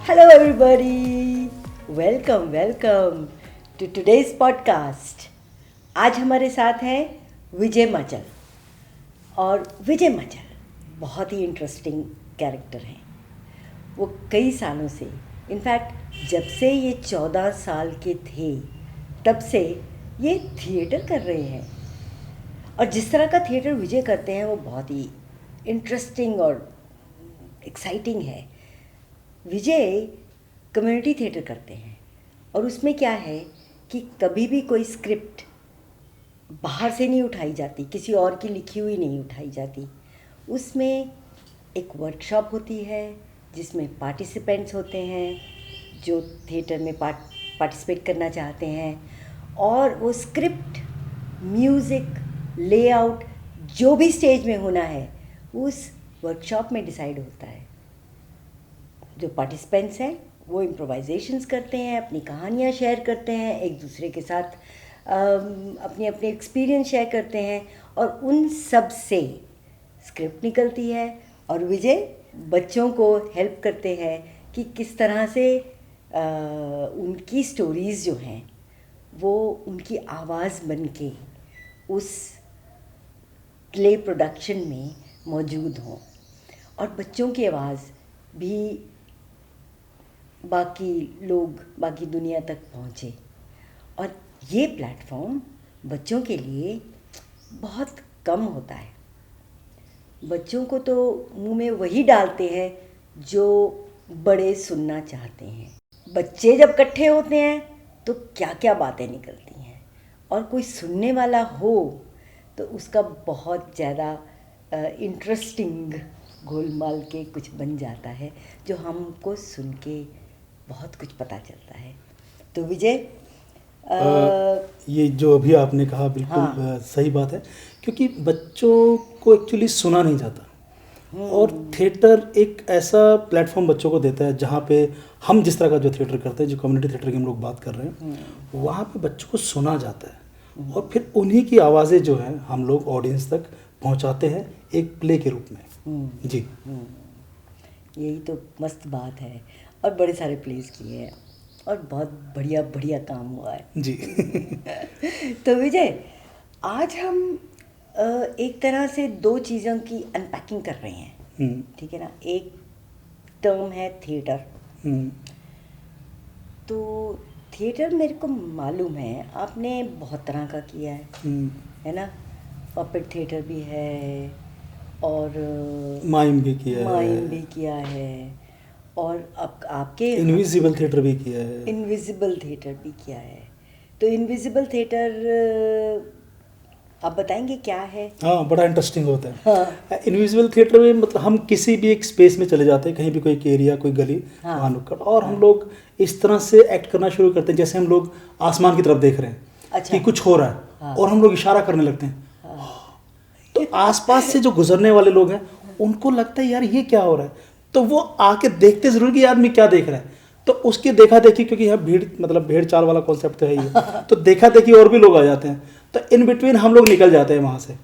Hello, everybody. Welcome to today's podcast. आज हमारे साथ हैं विजय माचल और विजय माचल बहुत ही इंटरेस्टिंग कैरेक्टर हैं। वो कई सालों से, इनफैक्ट जब से ये 14 साल के थे तब से ये थिएटर कर रहे हैं और जिस तरह का थिएटर विजय करते हैं वो बहुत ही इंटरेस्टिंग और एक्साइटिंग है। विजय कम्युनिटी थिएटर करते हैं और उसमें क्या है कि कभी भी कोई स्क्रिप्ट बाहर से नहीं उठाई जाती, किसी और की लिखी हुई नहीं उठाई जाती। उसमें एक वर्कशॉप होती है जिसमें पार्टिसिपेंट्स होते हैं जो थिएटर में पार्टिसिपेट करना चाहते हैं और वो स्क्रिप्ट, म्यूज़िक, लेआउट जो भी स्टेज में होना है उस वर्कशॉप में डिसाइड होता है। जो पार्टिसिपेंट्स हैं वो इम्प्रोवाइजेशंस करते हैं, अपनी कहानियाँ शेयर करते हैं, एक दूसरे के साथ अपने अपने एक्सपीरियंस शेयर करते हैं और उन सब से स्क्रिप्ट निकलती है और विजय बच्चों को हेल्प करते हैं कि किस तरह से उनकी स्टोरीज़ जो हैं वो उनकी आवाज़ बन के उस प्ले प्रोडक्शन में मौजूद हों और बच्चों की आवाज़ भी बाकी दुनिया तक पहुँचे। और ये प्लेटफॉर्म बच्चों के लिए बहुत कम होता है। बच्चों को तो मुंह में वही डालते हैं जो बड़े सुनना चाहते हैं। बच्चे जब इकट्ठे होते हैं तो क्या क्या बातें निकलती हैं और कोई सुनने वाला हो तो उसका बहुत ज़्यादा इंटरेस्टिंग गोलमाल के कुछ बन जाता है जो हमको सुन के बहुत कुछ पता चलता है। तो विजय ये जो अभी आपने कहा बिल्कुल सही बात है, क्योंकि बच्चों को एक्चुअली सुना नहीं जाता और थिएटर एक ऐसा प्लेटफॉर्म बच्चों को देता है जहाँ पे हम जिस तरह का जो थिएटर करते हैं, जो कम्युनिटी थिएटर की हम लोग बात कर रहे हैं, वहाँ पे बच्चों को सुना जाता है और फिर उन्हीं की आवाज़ें जो हैं हम लोग ऑडियंस तक पहुँचाते हैं एक प्ले के रूप में। जी, यही तो मस्त बात है और बड़े सारे प्लेस किए हैं और बहुत बढ़िया काम हुआ है जी। तो विजय, आज हम एक तरह से दो चीज़ों की अनपैकिंग कर रहे हैं, ठीक है ना। एक टर्म है थिएटर। तो थिएटर मेरे को मालूम है आपने बहुत तरह का किया है ना। पपेट थिएटर भी है और माइम भी किया है और अब आपके इनविजिबल थिएटर भी किया है। इनविजिबल थिएटर भी किया है। तो इनविजिबल थिएटर आप बताएंगे क्या है? हाँ, बड़ा इंटरेस्टिंग होता है। इनविजिबल थिएटर में मतलब हम किसी भी एक स्पेस में चले जाते हैं, कहीं भी कोई एरिया, कोई गली, वहाँ नुक्कड़, और हम लोग इस तरह से एक्ट करना शुरू करते हैं जैसे हम लोग आसमान की तरफ देख रहे हैं कि कुछ हो रहा है और हम लोग इशारा करने लगते हैं। तो आसपास से जो गुजरने वाले लोग हैं उनको लगता है यार ये क्या हो रहा है, तो वो आके देखते जरूर कि आदमी क्या देख रहा है। तो उसकी देखा देखी, क्योंकि यहाँ भेड़ चाल वाला कॉन्सेप्ट तो है ही, तो देखा देखी और भी लोग आ जाते हैं। तो इन बिटवीन हम लोग निकल जाते हैं वहाँ से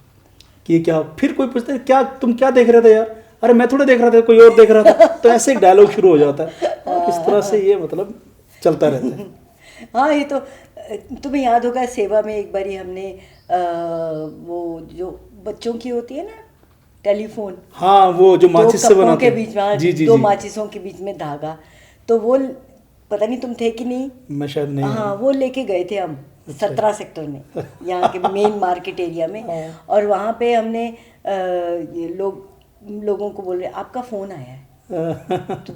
कि क्या, फिर कोई पूछता है क्या तुम क्या देख रहे थे यार, अरे मैं थोड़ा देख रहा था, कोई और देख रहा था। तो ऐसे एक डायलॉग शुरू हो जाता है और इस तरह से ये मतलब चलता रहता है। हाँ, ये तो तुम्हें याद होगा सेवा में एक बारी हमने वो जो बच्चों की होती है ना टेलीफोन, हाँ, वो जो माचिस से बनाते हैं, के बीच में जी, दो माचिसों के बीच में धागा, तो वो पता नहीं तुम थे कि नहीं, मैं शायद नहीं। हाँ, वो लेके गए थे हम 17 सेक्टर में, यहाँ के मेन मार्केट एरिया में। और वहाँ पे हमने लोगों को बोल रहे आपका फ़ोन आया है, तो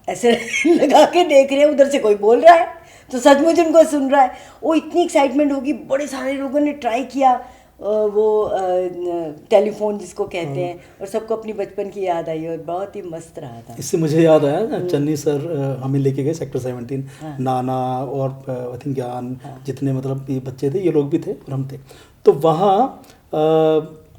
ऐसे लगा के देख रहे हैं, उधर से कोई बोल रहा है तो सचमुच उनको सुन रहा है। वो इतनी एक्साइटमेंट होगी, बड़े सारे लोगों ने ट्राई किया वो टेलीफोन जिसको कहते हैं, और सबको अपनी बचपन की याद आई और बहुत ही मस्त रहा था। इससे मुझे याद आया, चन्नी सर हमें लेके गए सेक्टर 17, नाना और आई थिंक ज्ञान, जितने मतलब ये बच्चे थे, ये लोग भी थे और हम थे। तो वहाँ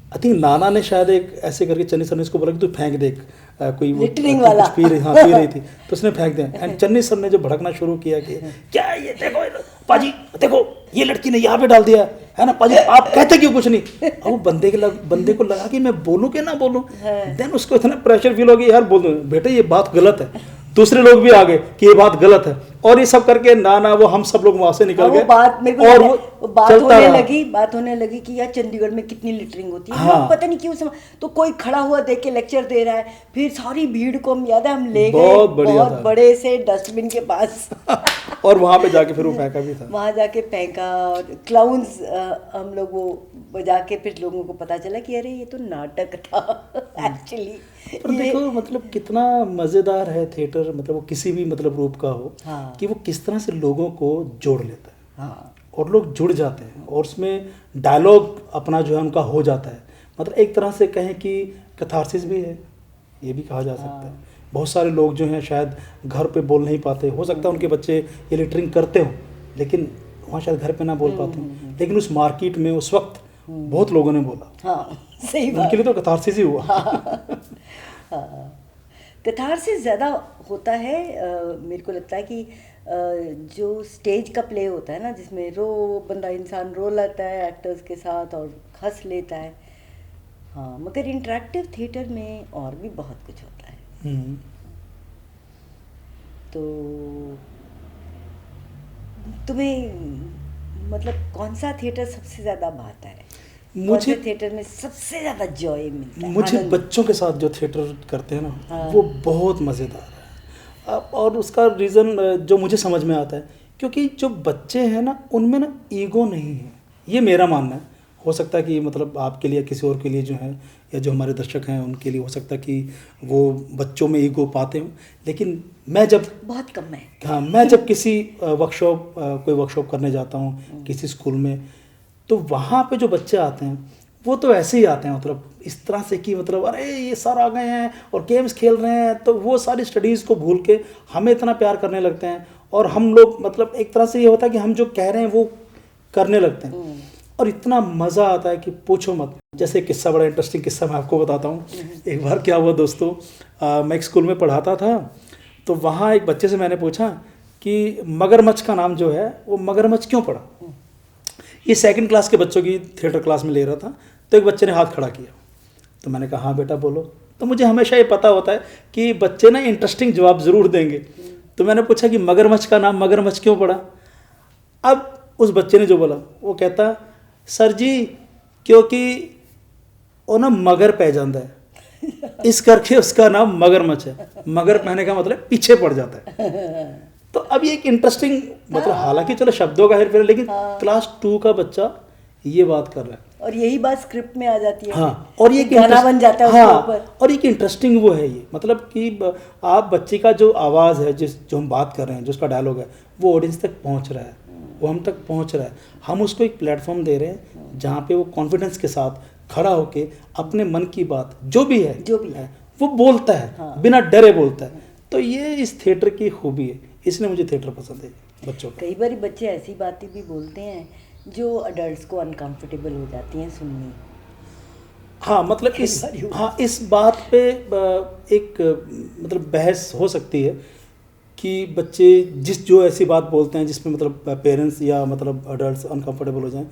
आई थिंक नाना ने शायद एक ऐसे करके चन्नी सर ने इसको बोला कि तू फेंक देख, कोई लिटरिंग वाला पी रही थी, तो उसने फेंक दिया। एंड चन्नी सर ने जो भड़कना शुरू किया कि क्या ये देखो पाजी, देखो ये लड़की ने यहाँ पे डाल दिया, है ना पाजी, आप कहते क्यों कुछ नहीं। अब वो बंदे को लगा कि मैं बोलूं कि ना बोलूं, देन उसको इतना प्रेशर फील हो गया, यार बोल दो बेटा ये बात गलत है। दूसरे लोग भी आ गए कि ये बात गलत है, और ये सब करके ना वो हम सब लोग वहां से निकल गए। बात मेरे को और वो बात होने लगी कि यार चंडीगढ़ में कितनी लिटरिंग होती है। हाँ। लोग पता नहीं क्यों तो कोई खड़ा हुआ देख के लेक्चर दे रहा है, फिर सारी भीड़ को हम याद है हम ले गए बहुत बड़े से डस्टबिन के पास और वहां पे जाके फिर वो फेंका भी था, वहां जाके फेंका, और क्लाउन्स हम लोग वो बजा के, फिर लोगों को पता चला कि अरे ये तो नाटक था एक्चुअली। पर देखो मतलब कितना मजेदार है थिएटर, मतलब वो किसी भी मतलब रूप का हो। हाँ। कि वो किस तरह से लोगों को जोड़ लेता है। हाँ। और लोग जुड़ जाते हैं, और उसमें डायलॉग अपना जो है उनका हो जाता है। मतलब एक तरह से कहें कि कैथारसिस भी है, ये भी कहा जा सकता है। बहुत सारे लोग जो हैं शायद घर पे बोल नहीं पाते, हो सकता है उनके बच्चे ये लिटरिंग करते हो, लेकिन वहाँ शायद घर पे ना बोल पाते हो, लेकिन उस मार्केट में उस वक्त बहुत लोगों ने बोला। हाँ सही बात, उनके लिए तो कैथारसिस ही हुआ। कैथारसिस ज़्यादा होता है मेरे को लगता है कि जो स्टेज का प्ले होता है ना, जिसमें बंदा इंसान रो लेता है एक्टर्स के साथ और हंस लेता है। हाँ, मगर इंटरेक्टिव थिएटर में और भी बहुत कुछ होता है। तो तुम्हें मतलब कौन सा थिएटर सबसे ज़्यादा भाता है? मुझे थिएटर में सबसे ज़्यादा जॉय मिलता है? मुझे बच्चों के साथ जो थिएटर करते हैं ना, हाँ। वो बहुत मज़ेदार है। और उसका रीज़न जो मुझे समझ में आता है, क्योंकि जो बच्चे हैं ना उनमें ना ईगो नहीं है, ये मेरा मानना है। हो सकता है कि मतलब आपके लिए किसी और के लिए जो है, या जो हमारे दर्शक हैं उनके लिए हो सकता है कि वो बच्चों में ईगो पाते हों, लेकिन मैं जब बहुत कम है। हाँ, मैं जब किसी कोई वर्कशॉप करने जाता हूँ किसी स्कूल में, तो वहाँ पे जो बच्चे आते हैं वो तो ऐसे ही आते हैं, मतलब इस तरह से कि मतलब अरे ये सर आ गए हैं और गेम्स खेल रहे हैं, तो वो सारी स्टडीज़ को भूल के हमें इतना प्यार करने लगते हैं। और हम लोग मतलब एक तरह से ये होता है कि हम जो कह रहे हैं वो करने लगते हैं, और इतना मज़ा आता है कि पूछो मत। जैसे किस्सा, बड़ा इंटरेस्टिंग किस्सा मैं आपको बताता हूँ। एक बार क्या हुआ दोस्तों, मैं एक स्कूल में पढ़ाता था, तो वहाँ एक बच्चे से मैंने पूछा कि मगरमच्छ का नाम जो है वो मगरमच्छ क्यों पड़ा। ये 2nd क्लास के बच्चों की थिएटर क्लास में ले रहा था, तो एक बच्चे ने हाथ खड़ा किया, तो मैंने कहा हाँ बेटा बोलो। तो मुझे हमेशा ये पता होता है कि बच्चे ना इंटरेस्टिंग जवाब ज़रूर देंगे, तो मैंने पूछा कि मगरमच्छ का नाम मगरमच्छ क्यों पड़ा। अब उस बच्चे ने जो बोला वो कहता, सर जी क्योंकि वो ना मगर पै जाता है, इस करके उसका नाम मगरमच्छ है। मगर पहने का मतलब पीछे पड़ जाता है। तो अब ये एक इंटरेस्टिंग मतलब हालांकि चलो शब्दों का हेरफेर, लेकिन क्लास 2 का बच्चा ये बात कर रहा है, और यही बात स्क्रिप्ट में आ जाती है। हाँ, और ये गाना बन जाता है उसके ऊपर। और एक इंटरेस्टिंग वो है ये, मतलब कि आप बच्चे का जो आवाज़ है, जो हम बात कर रहे हैं, जो उसका डायलॉग है, वो ऑडियंस तक पहुंच रहा है, वो हम तक पहुंच रहा है। हम उसको एक प्लेटफॉर्म दे रहे हैं जहाँ पे वो कॉन्फिडेंस के साथ खड़ा होके अपने मन की बात जो भी है वो बोलता है। हाँ। बिना डरे बोलता है। तो ये इस थिएटर की खूबी है, इसलिए मुझे थिएटर पसंद है बच्चों को। कई बार बच्चे ऐसी बातें भी बोलते हैं जो अडल्ट्स को अनकंफर्टेबल हो जाती हैं सुननी। हाँ, मतलब इस बात पे एक मतलब बहस हो सकती है कि बच्चे जो ऐसी बात बोलते हैं जिसमें मतलब पेरेंट्स या मतलब अडल्ट्स अनकंफर्टेबल हो जाएं,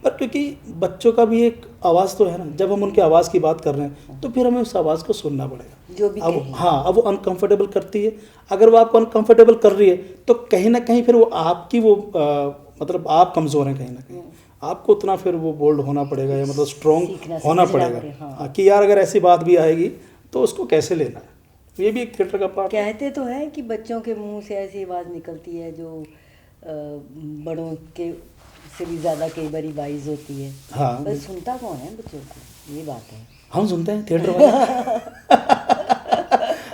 पर क्योंकि बच्चों का भी एक आवाज़ तो है ना, जब हम उनकी आवाज़ की बात कर रहे हैं तो फिर हमें उस आवाज़ को सुनना पड़ेगा जो भी अब। हाँ, अब वो अनकंफर्टेबल करती है, अगर वो आपको अनकंफर्टेबल कर रही है तो कहीं ना कहीं फिर वो आपकी मतलब आप कमज़ोर हैं, कहीं ना कहीं आपको उतना फिर वो बोल्ड होना पड़ेगा, या मतलब स्ट्रॉन्ग होना पड़ेगा। हाँ, कि यार अगर ऐसी बात भी आएगी तो उसको कैसे लेना है। ये भी एक थिएटर का पार्ट। कहते तो है कि बच्चों के मुंह से ऐसी आवाज़ निकलती है जो बड़ों के से भी ज़्यादा कई बार वाइज होती है। हाँ, पर सुनता कौन है बच्चों को, ये बात है। हम सुनते हैं थिएटर वाले।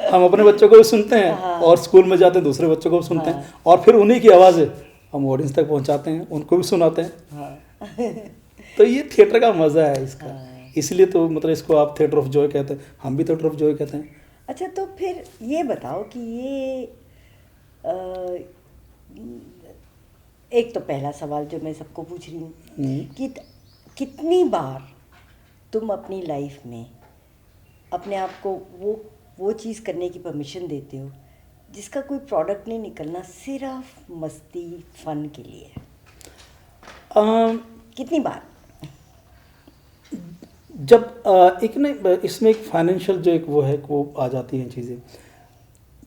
हम अपने बच्चों को भी सुनते हैं। हाँ। और स्कूल में जाते हैं दूसरे बच्चों को भी सुनते हैं। और फिर उन्हीं की आवाज़ हम ऑडियंस तक पहुंचाते हैं, उनको भी सुनाते हैं। हाँ। तो ये थिएटर का मज़ा है इसका। हाँ। इसलिए तो मतलब इसको आप थिएटर ऑफ जॉय कहते हैं, हम भी थिएटर ऑफ जॉय कहते हैं। अच्छा, तो फिर ये बताओ कि ये एक तो पहला सवाल जो मैं सबको पूछ रही हूँ कि कितनी बार तुम अपनी लाइफ में अपने आप को वो चीज़ करने की परमिशन देते हो जिसका कोई प्रोडक्ट नहीं निकलना, सिर्फ मस्ती फन के लिए? कितनी बार? जब एक ना इसमें एक फाइनेंशियल जो एक वो है वो आ जाती हैं चीज़ें।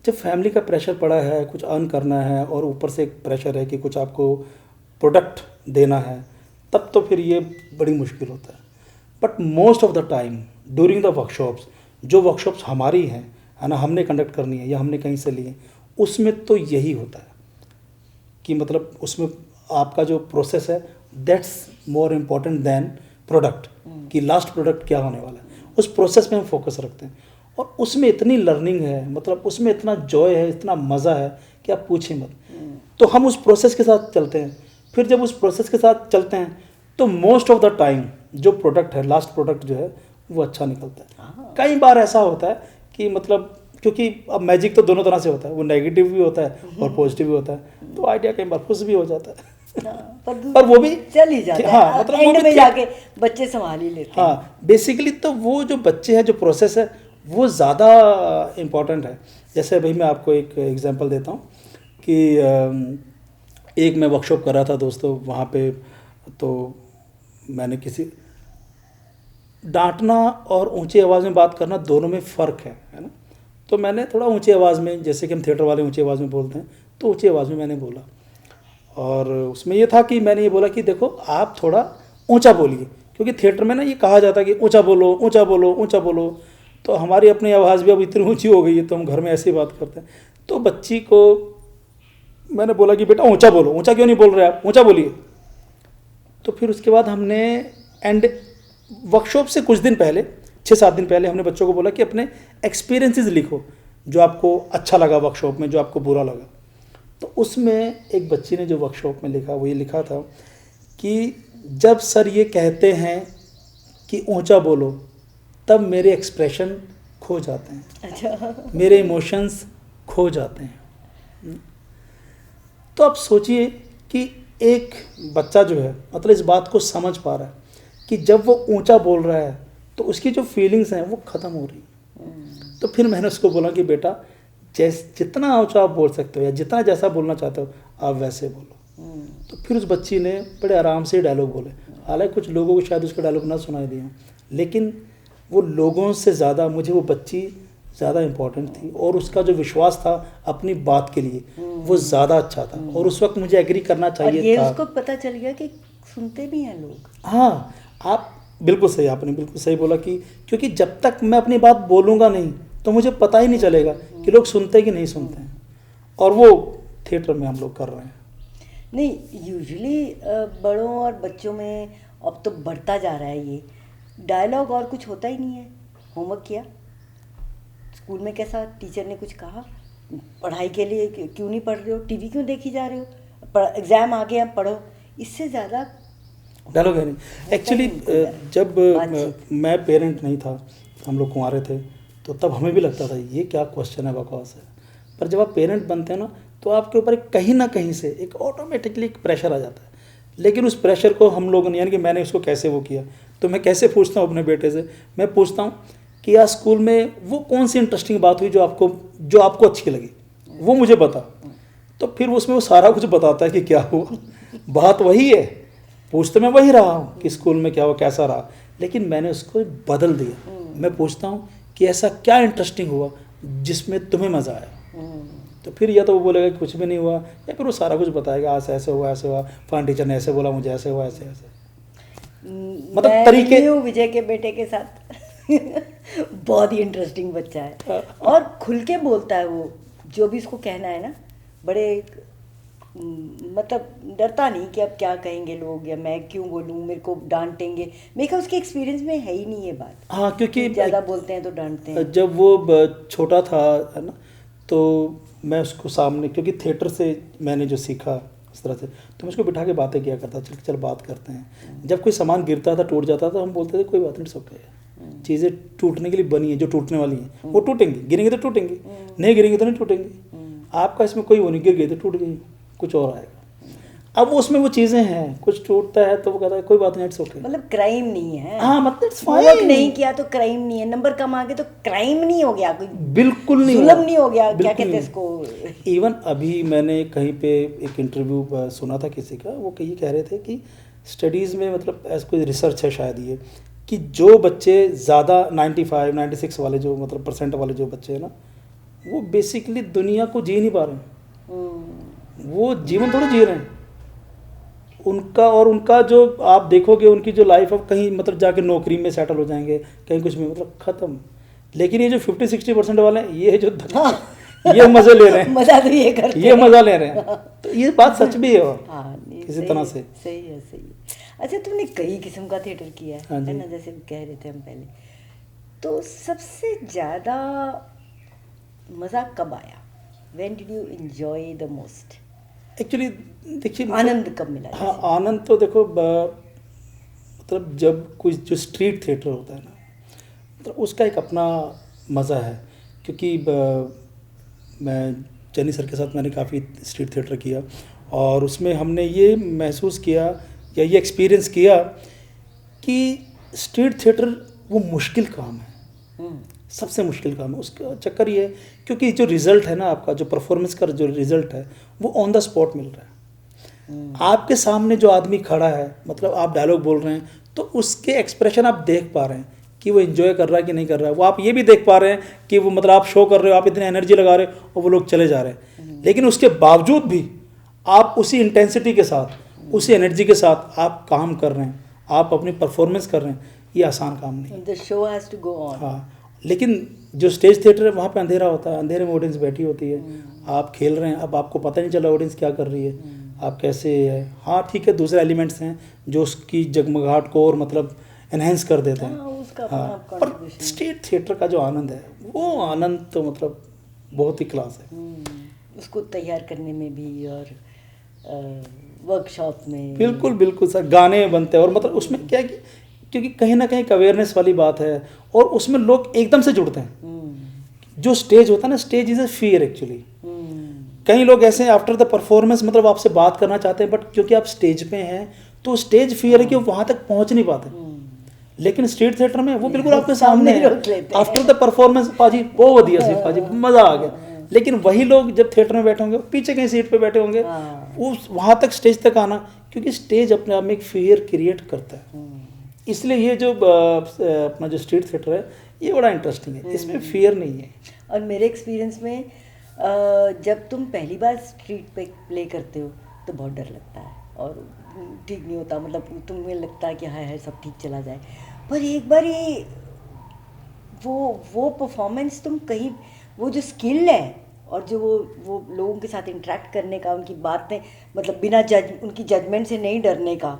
जब फैमिली का प्रेशर पड़ा है, कुछ अर्न करना है और ऊपर से एक प्रेशर है कि कुछ आपको प्रोडक्ट देना है, तब तो फिर ये बड़ी मुश्किल होता है। But most of the time during the workshops, जो वर्कशॉप्स हमारी हैं, है ना, हमने कंडक्ट करनी है या हमने कहीं से ली है, उसमें तो यही होता है कि मतलब उसमें आपका जो प्रोसेस है that's more important than product, कि लास्ट प्रोडक्ट क्या होने वाला है। उस प्रोसेस में हम फोकस रखते हैं और उसमें इतनी लर्निंग है, मतलब उसमें इतना जॉय है, इतना मज़ा है कि आप पूछिए मत। तो हम उस प्रोसेस के साथ चलते हैं। फिर जब उस प्रोसेस के साथ चलते हैं तो मोस्ट ऑफ द टाइम जो प्रोडक्ट है, लास्ट प्रोडक्ट जो है वो अच्छा निकलता है। कई बार ऐसा होता है कि मतलब क्योंकि अब मैजिक तो दोनों तरह से होता है, वो नेगेटिव भी होता है और पॉजिटिव भी होता है, तो आइडिया कई बार खुश भी हो जाता है। पर वो भी चल ही जाता है। हाँ, मतलब एंड में जाके बच्चे संभाल ही लेते हैं। हाँ, बेसिकली तो वो जो बच्चे हैं, जो प्रोसेस है वो ज़्यादा इम्पॉर्टेंट है। जैसे भाई मैं आपको एक एग्जांपल देता हूँ कि एक मैं वर्कशॉप कर रहा था दोस्तों, वहाँ पे तो मैंने किसी डांटना और ऊंची आवाज़ में बात करना दोनों में फ़र्क है ना। तो मैंने थोड़ा ऊंची आवाज़ में, जैसे कि हम थिएटर वाले ऊंची आवाज़ में बोलते हैं, तो ऊंची आवाज़ में मैंने बोला। और उसमें ये था कि मैंने ये बोला कि देखो आप थोड़ा ऊंचा बोलिए, क्योंकि थिएटर में ना ये कहा जाता है कि ऊंचा बोलो, ऊंचा बोलो, ऊंचा बोलो। तो हमारी अपनी आवाज़ भी अब इतनी ऊंची हो गई है, तो हम घर में ऐसी बात करते हैं। तो बच्ची को मैंने बोला कि बेटा ऊंचा बोलो। ऊंचा क्यों नहीं बोल रहे आप, ऊंचा बोलिए। तो फिर उसके बाद हमने एंड वर्कशॉप से कुछ दिन पहले, 6-7 दिन पहले, हमने बच्चों को बोला कि अपने एक्सपीरियंसेस लिखो, जो आपको अच्छा लगा वर्कशॉप में, जो आपको बुरा लगा। तो उसमें एक बच्ची ने जो वर्कशॉप में लिखा, वो ये लिखा था कि जब सर ये कहते हैं कि ऊंचा बोलो, तब मेरे एक्सप्रेशन खो जाते हैं। अच्छा। मेरे इमोशंस खो जाते हैं। तो आप सोचिए कि एक बच्चा जो है मतलब इस बात को समझ पा रहा है कि जब वो ऊंचा बोल रहा है तो उसकी जो फीलिंग्स हैं वो ख़त्म हो रही। तो फिर मैंने उसको बोला कि बेटा जितना ऊंचा आप बोल सकते हो या जितना जैसा बोलना चाहते हो आप वैसे बोलो। तो फिर उस बच्ची ने बड़े आराम से डायलॉग बोले। हालांकि कुछ लोगों को शायद उसका डायलॉग ना सुनाई दिया, लेकिन वो लोगों से ज़्यादा मुझे वो बच्ची ज़्यादा इम्पोर्टेंट थी और उसका जो विश्वास था अपनी बात के लिए वो ज़्यादा अच्छा था। और उस वक्त मुझे एग्री करना चाहिए और ये था। उसको पता चल गया कि सुनते भी हैं लोग। हाँ, आप बिल्कुल सही, आपने बिल्कुल सही बोला कि क्योंकि जब तक मैं अपनी बात बोलूँगा नहीं तो मुझे पता ही नहीं चलेगा कि लोग सुनते कि नहीं सुनते हैं। और वो थिएटर में हम लोग कर रहे हैं। नहीं, यूजुअली बड़ों और बच्चों में अब तो बढ़ता जा रहा है ये डायलॉग, और कुछ होता ही नहीं है। होमवर्क किया, स्कूल में कैसा टीचर ने कुछ कहा, पढ़ाई के लिए क्यों नहीं पढ़ रहे हो, टीवी क्यों देखी जा रहे हो, एग्ज़ाम आ गया पढ़ो, इससे ज़्यादा डायलॉग है नहीं। एक्चुअली जब मैं पेरेंट नहीं था, हम लोग कुंवारे थे, तो तब हमें भी लगता था ये क्या क्वेश्चन है, बकवास है। पर जब आप पेरेंट बनते हैं ना तो आपके ऊपर कहीं ना कहीं से एक ऑटोमेटिकली एक प्रेशर आ जाता है। लेकिन उस प्रेशर को हम लोगों ने, यानी कि मैंने उसको कैसे वो किया, तो मैं कैसे पूछता हूँ अपने बेटे से, मैं पूछता हूँ कि यार स्कूल में वो कौन सी इंटरेस्टिंग बात हुई जो आपको अच्छी लगी, वो मुझे बता। तो फिर उसमें वो सारा कुछ बताता है कि क्या हुआ। बात वही है, पूछ तो मैं वही रहा हूँ कि स्कूल में क्या हुआ, कैसा रहा, लेकिन मैंने उसको बदल दिया। मैं पूछता हूँ कि ऐसा क्या इंटरेस्टिंग हुआ जिसमें तुम्हें मज़ा आया। तो फिर या तो वो बोलेगा कि कुछ भी नहीं हुआ, या फिर वो सारा कुछ बताएगा, आज ऐसे हुआ, ऐसे हुआ, फलां टीचर ने ऐसे बोला, मुझे ऐसे हुआ, ऐसे ऐसे। मतलब तरीके। विजय के बेटे के साथ बहुत ही इंटरेस्टिंग बच्चा है और खुल के बोलता है। वो जो भी उसको कहना है ना, बड़े मतलब डरता नहीं कि अब क्या कहेंगे लोग या मैं क्यों बोलूँ, मेरे को डांटेंगे। मेरे ख्याल उसके एक्सपीरियंस में है ही नहीं ये बात। हाँ, क्योंकि ज़्यादा बोलते हैं तो डांटते हैं। जब वो छोटा था, है ना, तो मैं उसको सामने, क्योंकि थिएटर से मैंने जो सीखा इस तरह से, तो मैं उसको बिठा के बातें किया करता, चल बात करते हैं। जब कोई सामान गिरता था, टूट जाता था, हम बोलते थे कोई बात नहीं, सब है, चीज़ें टूटने के लिए बनी है, जो टूटने वाली हैं वो टूटेंगी, गिरेंगे तो टूटेंगी, नहीं गिरेंगे तो नहीं टूटेंगी। आपका इसमें कोई वो नहीं, गिर गई तो टूट गई, कुछ और आएगा। अब उसमें वो चीज़ें हैं, कुछ टूटता है तो वो कहता है कोई बात नहीं, इट्स ओके। मतलब क्राइम नहीं है। हाँ, मतलब इट्स फाइन, नहीं किया तो क्राइम नहीं है, नंबर कम आ गए तो क्राइम नहीं हो गया, कोई बिल्कुल नहीं, जुल्म नहीं हो गया, क्या कहते हैं इसको। इवन अभी मैंने कहीं पे एक इंटरव्यू सुना था किसी का, वो कहीं कह रहे थे कि स्टडीज़ में मतलब ऐसा कोई रिसर्च है शायद ये, कि जो बच्चे ज़्यादा 95 96 वाले जो मतलब परसेंट वाले जो बच्चे हैं ना, वो बेसिकली दुनिया को जी नहीं पा रहे हैं, वो जीवन थोड़ा जी रहे हैं उनका जो आप देखोगे उनकी जो लाइफ अब कहीं मतलब जाके नौकरी में सेटल हो जाएंगे, कहीं कुछ में मतलब ख़त्म। लेकिन ये जो 50-60% वाले हैं, ये जो ये मज़े ले रहे हैं, मज़ा तो ये करते हैं, ये मज़ा ले रहे हैं। तो ये बात सच भी है, और किसी तरह से सही है, सही है। अच्छा, तुमने कई किस्म का थिएटर किया है ना, जैसे कह रहे थे हम पहले, तो सबसे ज़्यादा मज़ा कब आया? When did you enjoy the most? Actually देखिए, आनंद कब मिला? हाँ, आनंद तो देखो मतलब जब कोई जो स्ट्रीट थिएटर होता है ना, मतलब उसका एक अपना मज़ा है। क्योंकि मैं चन्नी सर के साथ मैंने काफ़ी स्ट्रीट थिएटर किया, और उसमें हमने ये महसूस किया या ये एक्सपीरियंस किया कि स्ट्रीट थिएटर वो मुश्किल काम है, सबसे मुश्किल काम है। उसका चक्कर ये है क्योंकि जो रिज़ल्ट है ना आपका, जो परफॉर्मेंस का जो रिज़ल्ट है वो ऑन द स्पॉट मिल रहा है। आपके सामने जो आदमी खड़ा है, मतलब आप डायलॉग बोल रहे हैं तो उसके एक्सप्रेशन आप देख पा रहे हैं कि वो एंजॉय कर रहा है कि नहीं कर रहा है। वो आप ये भी देख पा रहे हैं कि वो मतलब आप शो कर रहे हो, आप इतनी एनर्जी लगा रहे हो और वो लोग चले जा रहे हैं, लेकिन उसके बावजूद भी आप उसी इंटेंसिटी के साथ, उसी एनर्जी के साथ आप काम कर रहे हैं, आप अपनी परफॉर्मेंस कर रहे हैं। ये आसान काम नहीं। The show has to go on. हाँ, लेकिन जो स्टेज थिएटर है वहाँ पे अंधेरा होता है, अंधेरे में ऑडियंस बैठी होती है, आप खेल रहे हैं, अब आपको पता नहीं चला ऑडियंस क्या कर रही है, आप कैसे है। हाँ ठीक है, दूसरे एलिमेंट्स हैं जो उसकी जगमगाहट को और मतलब एनहेंस कर देते हैं। हाँ, पर स्टेज थिएटर का जो आनंद है, वो आनंद तो मतलब बहुत ही क्लास है। उसको तैयार करने में भी और वर्कशॉप में बिल्कुल बिल्कुल सर, गाने बनते हैं, और मतलब उसमें क्या है कि क्योंकि कहीं ना कहीं एक अवेयरनेस वाली बात है, और उसमें लोग एकदम से जुड़ते हैं। जो स्टेज होता है ना, stage is a fear actually. कई लोग ऐसे आफ्टर द परफॉर्मेंस मतलब आपसे बात करना चाहते हैं, बट क्योंकि आप स्टेज पे हैं तो स्टेज फियर है कि वो वहाँ तक पहुँच नहीं पाते। लेकिन स्ट्रीट थिएटर में वो बिल्कुल आपके सामने है, आफ्टर द परफॉर्मेंस पाजी बहुत बढ़िया सी पाजी मज़ा आ गया। लेकिन वही लोग जब थिएटर में बैठे होंगे, पीछे कहीं सीट पे बैठे होंगे, वो वहाँ तक स्टेज तक आना, क्योंकि स्टेज अपने आप में एक फियर क्रिएट करता है। इसलिए ये जो अपना जो स्ट्रीट थिएटर है ये बड़ा इंटरेस्टिंग है, इसमें फियर नहीं है। और मेरे एक्सपीरियंस में जब तुम पहली बार स्ट्रीट पे प्ले करते हो तो बहुत डर लगता है और ठीक नहीं होता, मतलब तुम्हें लगता है कि हाय हाय सब ठीक चला जाए। पर एक बार ये वो परफॉर्मेंस तुम कहीं, वो जो स्किल है और जो वो लोगों के साथ इंटरेक्ट करने का, उनकी बातें मतलब बिना उनकी जजमेंट से नहीं डरने का,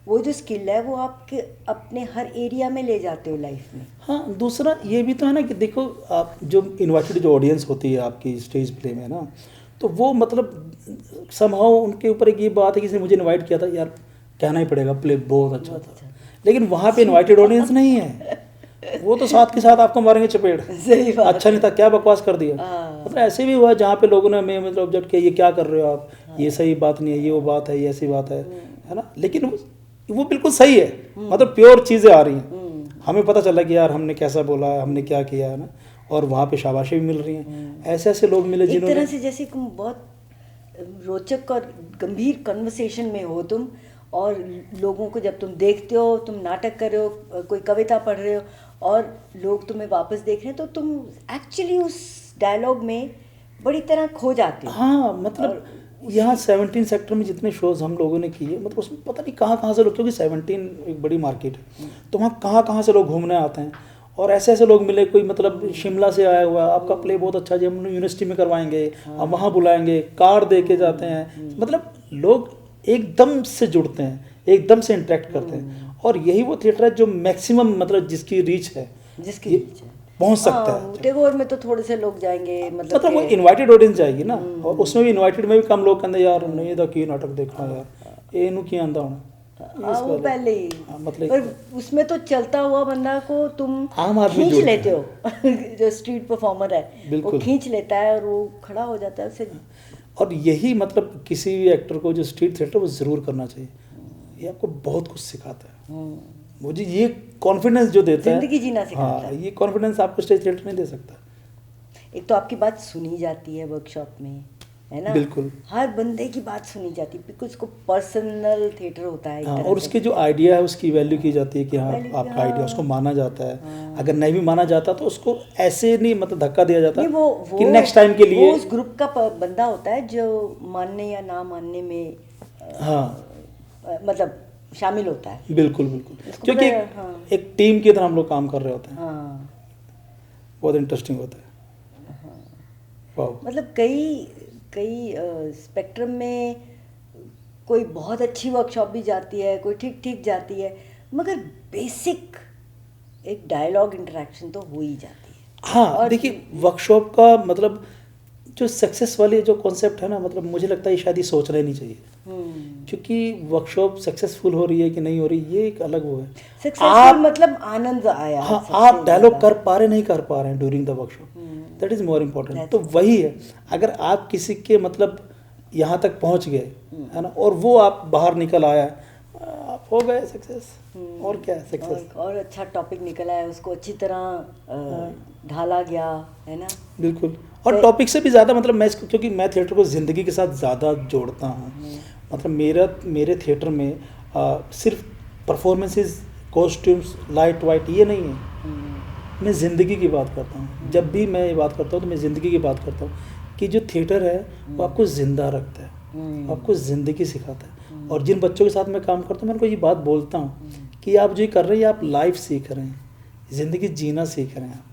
वो जो स्किल है वो आपके अपने हर एरिया में ले जाते हो लाइफ में। हाँ, दूसरा ये भी तो है ना कि देखो, आप जो इन्वाइटेड जो ऑडियंस होती है आपकी स्टेज प्ले में ना, तो वो मतलब समहाउ उनके ऊपर एक ये बात है कि किसी ने मुझे इनवाइट किया था, यार कहना ही पड़ेगा प्ले बहुत अच्छा था। लेकिन वहाँ पे इनवाइटेड ऑडियंस नहीं है, वो तो साथ के साथ आपको मारेंगे चपेट। सही बात। अच्छा नहीं था, क्या बकवास कर दिया। मतलब ऐसे भी हुआ जहाँ पे लोगों ने मैं मतलब ऑब्जेक्ट किया, ये क्या कर रहे हो आप, ये सही बात नहीं है, ये वो बात है, ये ऐसी बात है ना। लेकिन वो बिल्कुल सही है, मतलब प्योर चीज़ें आ रही हैं, हमें पता चला कि यार हमने कैसा बोला, हमने क्या किया है ना, और वहाँ पे शाबाशी भी मिल रही हैं। ऐसे ऐसे लोग मिले जिन्होंने, एक तरह से जैसे तुम बहुत रोचक और गंभीर कन्वर्सेशन में हो तुम, और लोगों को जब तुम देखते हो, तुम नाटक कर रहे हो, कोई कविता पढ़ रहे हो और लोग तुम्हें वापस देख रहे हैं, तो तुम एक्चुअली उस डायलॉग में बड़ी तरह खो जाते हो। हाँ, मतलब यहाँ 17 सेक्टर में जितने शोज़ हम लोगों ने किए, मतलब उसमें पता नहीं कहाँ से लोग, क्योंकि 17 एक बड़ी मार्केट है, तो वहाँ कहाँ से लोग घूमने आते हैं। और ऐसे ऐसे लोग मिले, कोई मतलब शिमला से आया हुआ, आपका प्ले बहुत अच्छा जी, हम यूनिवर्सिटी में करवाएंगे, अब वहाँ बुलाएंगे, कार्ड दे के जाते हैं। मतलब लोग एकदम से जुड़ते हैं, एकदम से इंटरेक्ट करते हैं, और यही वो थिएटर है जो मैक्सिमम मतलब जिसकी रीच है, पहुंच सकता है। टेगोर में तो थोड़े से लोग जाएंगे, मतलब वो इनवाइटेड ऑडियंस जाएगी ना, और उसमें भी इनवाइटेड में भी कम लोग कहते यार नहीं तो की नाटक देखना यार, ये की आंदा होना वो पहले ही, मतलब पर उसमें तो चलता हुआ बंदा को तुम आम आदमी खींच लेते हो जो स्ट्रीट परफॉर्मर है वो खींच लेता है और वो खड़ा हो जाता है उससे। और यही मतलब किसी भी एक्टर को जो स्ट्रीट थिएटर वो ज़रूर करना चाहिए, ये आपको बहुत कुछ सिखाता है। मुझे ये कॉन्फिडेंस जो देता है, जिंदगी जीना सिखाता है। ये कॉन्फिडेंस आपको स्टेज थिएटर नहीं दे सकता। एक तो आपकी बात सुनी जाती है वर्कशॉप में, है ना, बिल्कुल। हर बंदे की बात सुनी जाती है, बिकॉज उसको पर्सनल थिएटर होता है एक हाँ, तरह और से। उसके जो आइडिया है उसकी वैल्यू की जाती है कि हाँ Value, आपका आइडिया, उसको हाँ। माना जाता है। हाँ। अगर नहीं भी माना जाता तो उसको ऐसे नहीं मतलब धक्का दिया जाता नहीं, कि नेक्स्ट टाइम के वो लिए। उस ग्रुप का बंदा होता है जो मानने या ना मानने में हाँ मतलब शामिल होता है। बिल्कुल बिल्कुल, उसको क्योंकि पता है, हाँ। एक टीम की तरह हम लोग काम कर रहे होते हैं। हाँ, बहुत इंटरेस्टिंग होता है। वाह। मतलब कई कई स्पेक्ट्रम में कोई बहुत अच्छी वर्कशॉप भी जाती है, कोई ठीक ठीक जाती है, मगर बेसिक एक डायलॉग इंटरेक्शन तो हो ही जाती है। हाँ और देखिए, वर्कशॉप का मतलब जो सक्सेस वाली जो कॉन्सेप्ट है ना, मतलब मुझे लगता है शायद ये सोचना ही नहीं चाहिए। क्योंकि वर्कशॉप सक्सेसफुल हो रही है कि नहीं हो रही, ये एक अलग वो है। सक्सेसफुल मतलब आनंद आया। हाँ, सबसे आप डायलॉग ज़्यादा। कर पा रहे नहीं कर पा रहे हैं during the workshop, that is more important. तो वही है, अगर आप किसी के मतलब यहाँ तक पहुँच गए है ना, और वो आप बाहर निकल आया, आप हो गए सक्सेस। और क्या है सक्सेस। और अच्छा टॉपिक निकला है, उसको अच्छी तरह ढाला गया है ना। बिल्कुल। और टॉपिक से भी ज़्यादा मतलब मैं इसको, क्योंकि मैं थिएटर को ज़िंदगी के साथ ज़्यादा जोड़ता हूँ। मतलब मेरे थिएटर में सिर्फ परफॉर्मेंसेस, कॉस्ट्यूम्स, लाइट वाइट ये नहीं है। मैं ज़िंदगी की बात करता हूँ। जब भी मैं ये बात करता हूँ तो मैं ज़िंदगी की बात करता हूँ कि जो थिएटर है वो आपको ज़िंदा रखता है, आपको ज़िंदगी सिखाता है। और जिन बच्चों के साथ मैं काम करता हूँ मैं उनको ये बात बोलता हूँ कि आप जो ये कर रहे हैं आप लाइफ सीख रहे हैं, ज़िंदगी जीना सीख रहे हैं आप।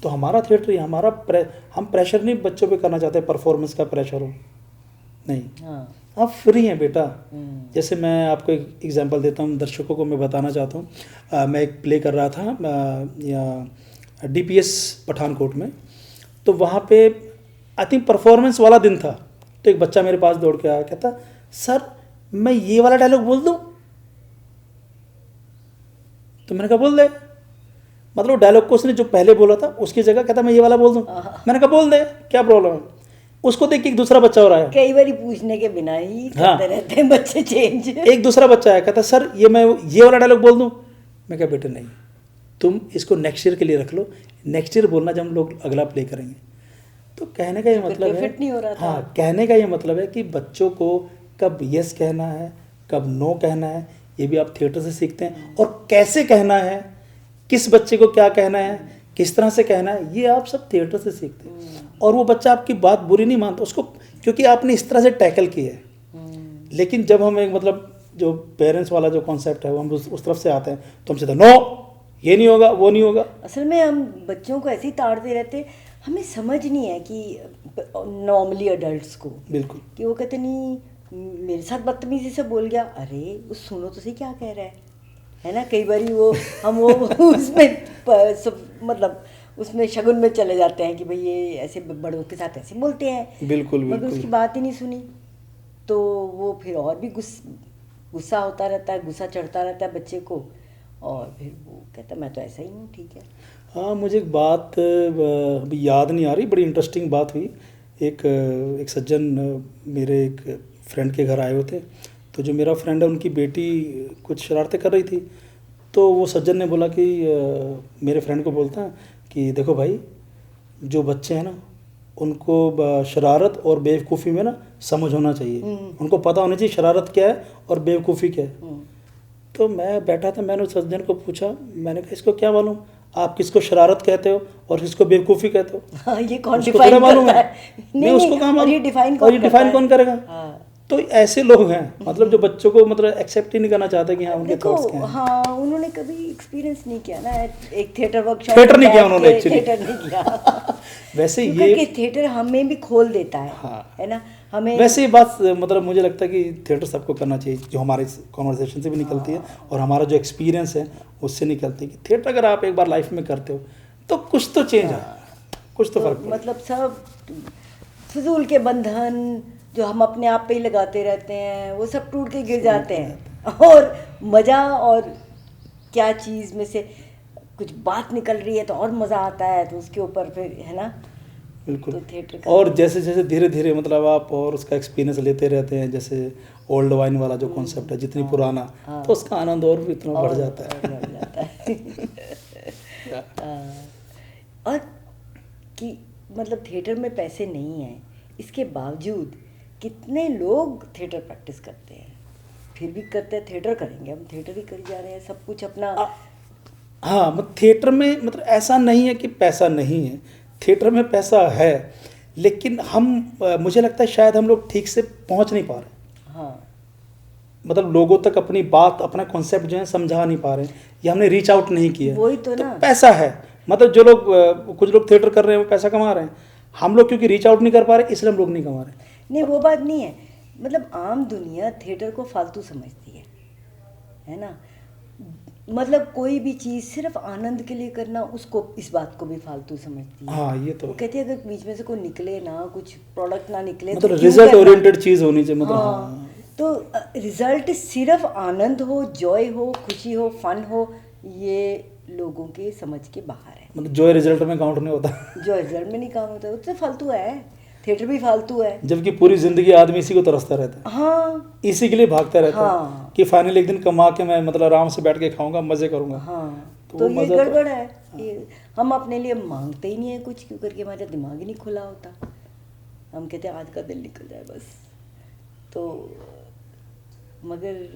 तो हमारा थिएटर, हम प्रेशर नहीं बच्चों पे करना चाहते, परफॉर्मेंस का प्रेशर हो नहीं। हाँ। आप फ्री हैं बेटा। जैसे मैं आपको एक एग्जांपल देता हूँ, दर्शकों को मैं बताना चाहता हूँ। मैं एक प्ले कर रहा था DPS पठानकोट में, तो वहाँ पे आई थिंक परफॉर्मेंस वाला दिन था। तो एक बच्चा मेरे पास दौड़ के आया, कहता सर मैं ये वाला डायलॉग बोल दूँ। तो मैंने कहा बोल दे। मतलब डायलॉग को उसने जो पहले बोला था उसकी जगह कहता मैं ये वाला बोल दूँ। मैंने कहा बोल दे, क्या प्रॉब्लम है। उसको देख के एक दूसरा बच्चा हो रहा है, कई बार पूछने के बिना ही करते रहते हैं बच्चे चेंज। एक दूसरा बच्चा है, कहता सर मैं ये वाला डायलॉग बोल दूँ। मैं कहा बेटे नहीं, तुम इसको नेक्स्ट ईयर के लिए रख लो, नेक्स्ट ईयर बोलना जब हम लोग अगला प्ले करेंगे। तो कहने का ये मतलब है, फिट नहीं हो रहा था। हाँ, कहने का ये मतलब है कि बच्चों को कब यस कहना है, कब नो कहना है, ये भी आप थिएटर से सीखते हैं। और कैसे कहना है, किस बच्चे को क्या कहना है, किस तरह से कहना है, ये आप सब थिएटर से सीखते हैं। और वो बच्चा आपकी बात बुरी नहीं मानता उसको, क्योंकि आपने इस तरह से टैकल किया है। लेकिन जब हम एक मतलब जो पेरेंट्स वाला जो कॉन्सेप्ट है वो हम उस तरफ से आते हैं तो हम सीधा नो, ये नहीं होगा, वो नहीं होगा। असल में हम बच्चों को ऐसे ही ताड़ते रहते, हमें समझ नहीं है कि नॉर्मली अडल्ट्स को बिल्कुल कि वो कहते नहीं मेरे साथ बदतमीजी से बोल गया, अरे वो सुनो तो सही क्या कह रहा है ना। कई बार वो हम वो उसमें मतलब उसमें शगुन में चले जाते हैं कि भाई ये ऐसे बड़ों के साथ ऐसे बोलते हैं। बिल्कुल मगर बिल्कुल। उसकी बात ही नहीं सुनी तो वो फिर और भी गुस्सा होता रहता है, गुस्सा चढ़ता रहता है बच्चे को, और फिर वो कहता मैं तो ऐसा ही हूँ, ठीक है। हाँ, मुझे एक बात अभी याद नहीं आ रही, बड़ी इंटरेस्टिंग बात हुई। एक सज्जन मेरे एक फ्रेंड के घर आए हुए थे, तो जो मेरा फ्रेंड है उनकी बेटी कुछ शरारतें कर रही थी। तो वो सज्जन ने बोला कि मेरे फ्रेंड को बोलता है कि देखो भाई, जो बच्चे हैं ना उनको शरारत और बेवकूफ़ी में ना समझ होना चाहिए, उनको पता होना चाहिए शरारत क्या है और बेवकूफ़ी क्या है। तो मैं बैठा था, मैंने उस सज्जन को पूछा, मैंने कहा इसको क्या मालूम आप किसको शरारत कहते हो और किसको बेवकूफ़ी कहते हो। हाँ, ये कौन उसको डिफाइन थोड़ा मालूम करता है, है? नहीं उसको कहाँ मालूम, और ये डिफाइन और ये डिफाइन कौन करेगा। हाँ। तो ऐसे लोग हैं मतलब जो बच्चों को मतलब एक्सेप्ट ही नहीं करना चाहते कि हाँ उनके देखो, थॉट्स क्या हैं। हाँ, उन्होंने कभी एक्सपीरियंस नहीं किया ना, एक थिएटर वर्कशॉप थिएटर नहीं किया उन्होंने एक्चुअली, थिएटर नहीं किया। वैसे क्योंकि थिएटर हमें भी खोल देता है, हाँ, है ना। हमें वैसे ये बात मतलब मुझे लगता है कि थिएटर सबको करना चाहिए, जो हमारे कॉन्वर्सेशन से भी निकलती है और हमारा जो एक्सपीरियंस है उससे निकलती है कि थिएटर अगर आप एक बार लाइफ में करते हो तो कुछ तो चेंज है, कुछ तो फर्क मतलब सब फिजूल के बंधन जो हम अपने आप पे ही लगाते रहते हैं वो सब टूट के गिर जाते हैं। और मज़ा, और क्या चीज़ में से कुछ बात निकल रही है तो और मज़ा आता है, तो उसके ऊपर फिर है ना। बिल्कुल। तो थिएटर का और जैसे जैसे धीरे धीरे मतलब आप और उसका एक्सपीरियंस लेते रहते हैं, जैसे ओल्ड वाइन वाला जो कॉन्सेप्ट है, जितनी पुराना तो उसका आनंद और भी इतना बढ़ जाता है। बढ़ जाता है। और कि मतलब थिएटर में पैसे नहीं हैं, इसके बावजूद कितने लोग थिएटर प्रैक्टिस करते हैं, फिर भी करते हैं थिएटर करेंगे, हम थिएटर ही कर जा रहे हैं, सब कुछ अपना। हाँ, मतलब थिएटर में मतलब ऐसा नहीं है कि पैसा नहीं है, थिएटर में पैसा है, लेकिन मुझे लगता है शायद हम लोग ठीक से पहुंच नहीं पा रहे। हाँ, मतलब लोगों तक अपनी बात, अपना कॉन्सेप्ट जो है समझा नहीं पा रहे हैं, या हमने रीच आउट नहीं किया। वही तो ना। पैसा है, मतलब जो लोग कुछ लोग थिएटर कर रहे हैं वो पैसा कमा रहे हैं, हम लोग क्योंकि रीच आउट नहीं कर पा रहे इसलिए हम लोग नहीं कमा रहे। नहीं, वो बात नहीं है, मतलब आम दुनिया थिएटर को फालतू समझती है ना। मतलब कोई भी चीज़ सिर्फ आनंद के लिए करना, उसको इस बात को भी फालतू समझती है। हाँ, ये तो वो कहती है अगर बीच में से कोई निकले ना, कुछ प्रोडक्ट ना निकले, मतलब तो क्यों रिजल्ट करना? ओरिएंटेड चीज़ होनी चाहिए, मतलब हाँ, तो रिजल्ट सिर्फ आनंद हो, जॉय हो, खुशी हो, फन हो, ये लोगों के समझ के बाहर है। मतलब जो रिजल्ट में काउंट नहीं होता। जो रिजल्ट में नहीं काम होता, उससे फालतू है, थिएटर भी फालतू है। जबकि पूरी जिंदगी आदमी इसी को तरसता रहता है, हाँ, इसी के लिए भागता रहता हाँ, है कि फाइनल एक दिन कमा के मैं मतलब आराम से बैठ के खाऊंगा, मजे करूंगा। हाँ, तो तो वो ये मजा गड़बड़ है। ये हम अपने लिए मांगते ही नहीं है कुछ, क्यों करके हमारा दिमाग ही नहीं खुला होता। हम कहते हैं आज का दिन निकल जाए बस। तो मगर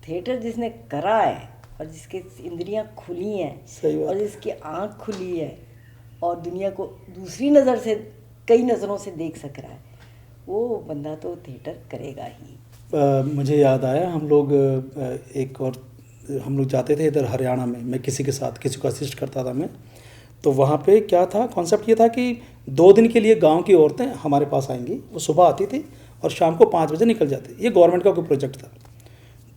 थिएटर जिसने करा है और जिसके इंद्रियां खुली हैं, सही बात और जिसकी आँख खुली है और दुनिया को दूसरी नज़र से, कई नज़रों से देख सक रहा है, वो बंदा तो थिएटर करेगा ही। मुझे याद आया, हम लोग एक और हम लोग जाते थे इधर हरियाणा में, मैं किसी के साथ, किसी को असिस्ट करता था मैं। तो वहाँ पे क्या था, कॉन्सेप्ट ये था कि 2 दिन के लिए गांव की औरतें हमारे पास आएंगी, वो सुबह आती थी और शाम को 5 बजे निकल जाती। ये गवर्नमेंट का कोई प्रोजेक्ट था।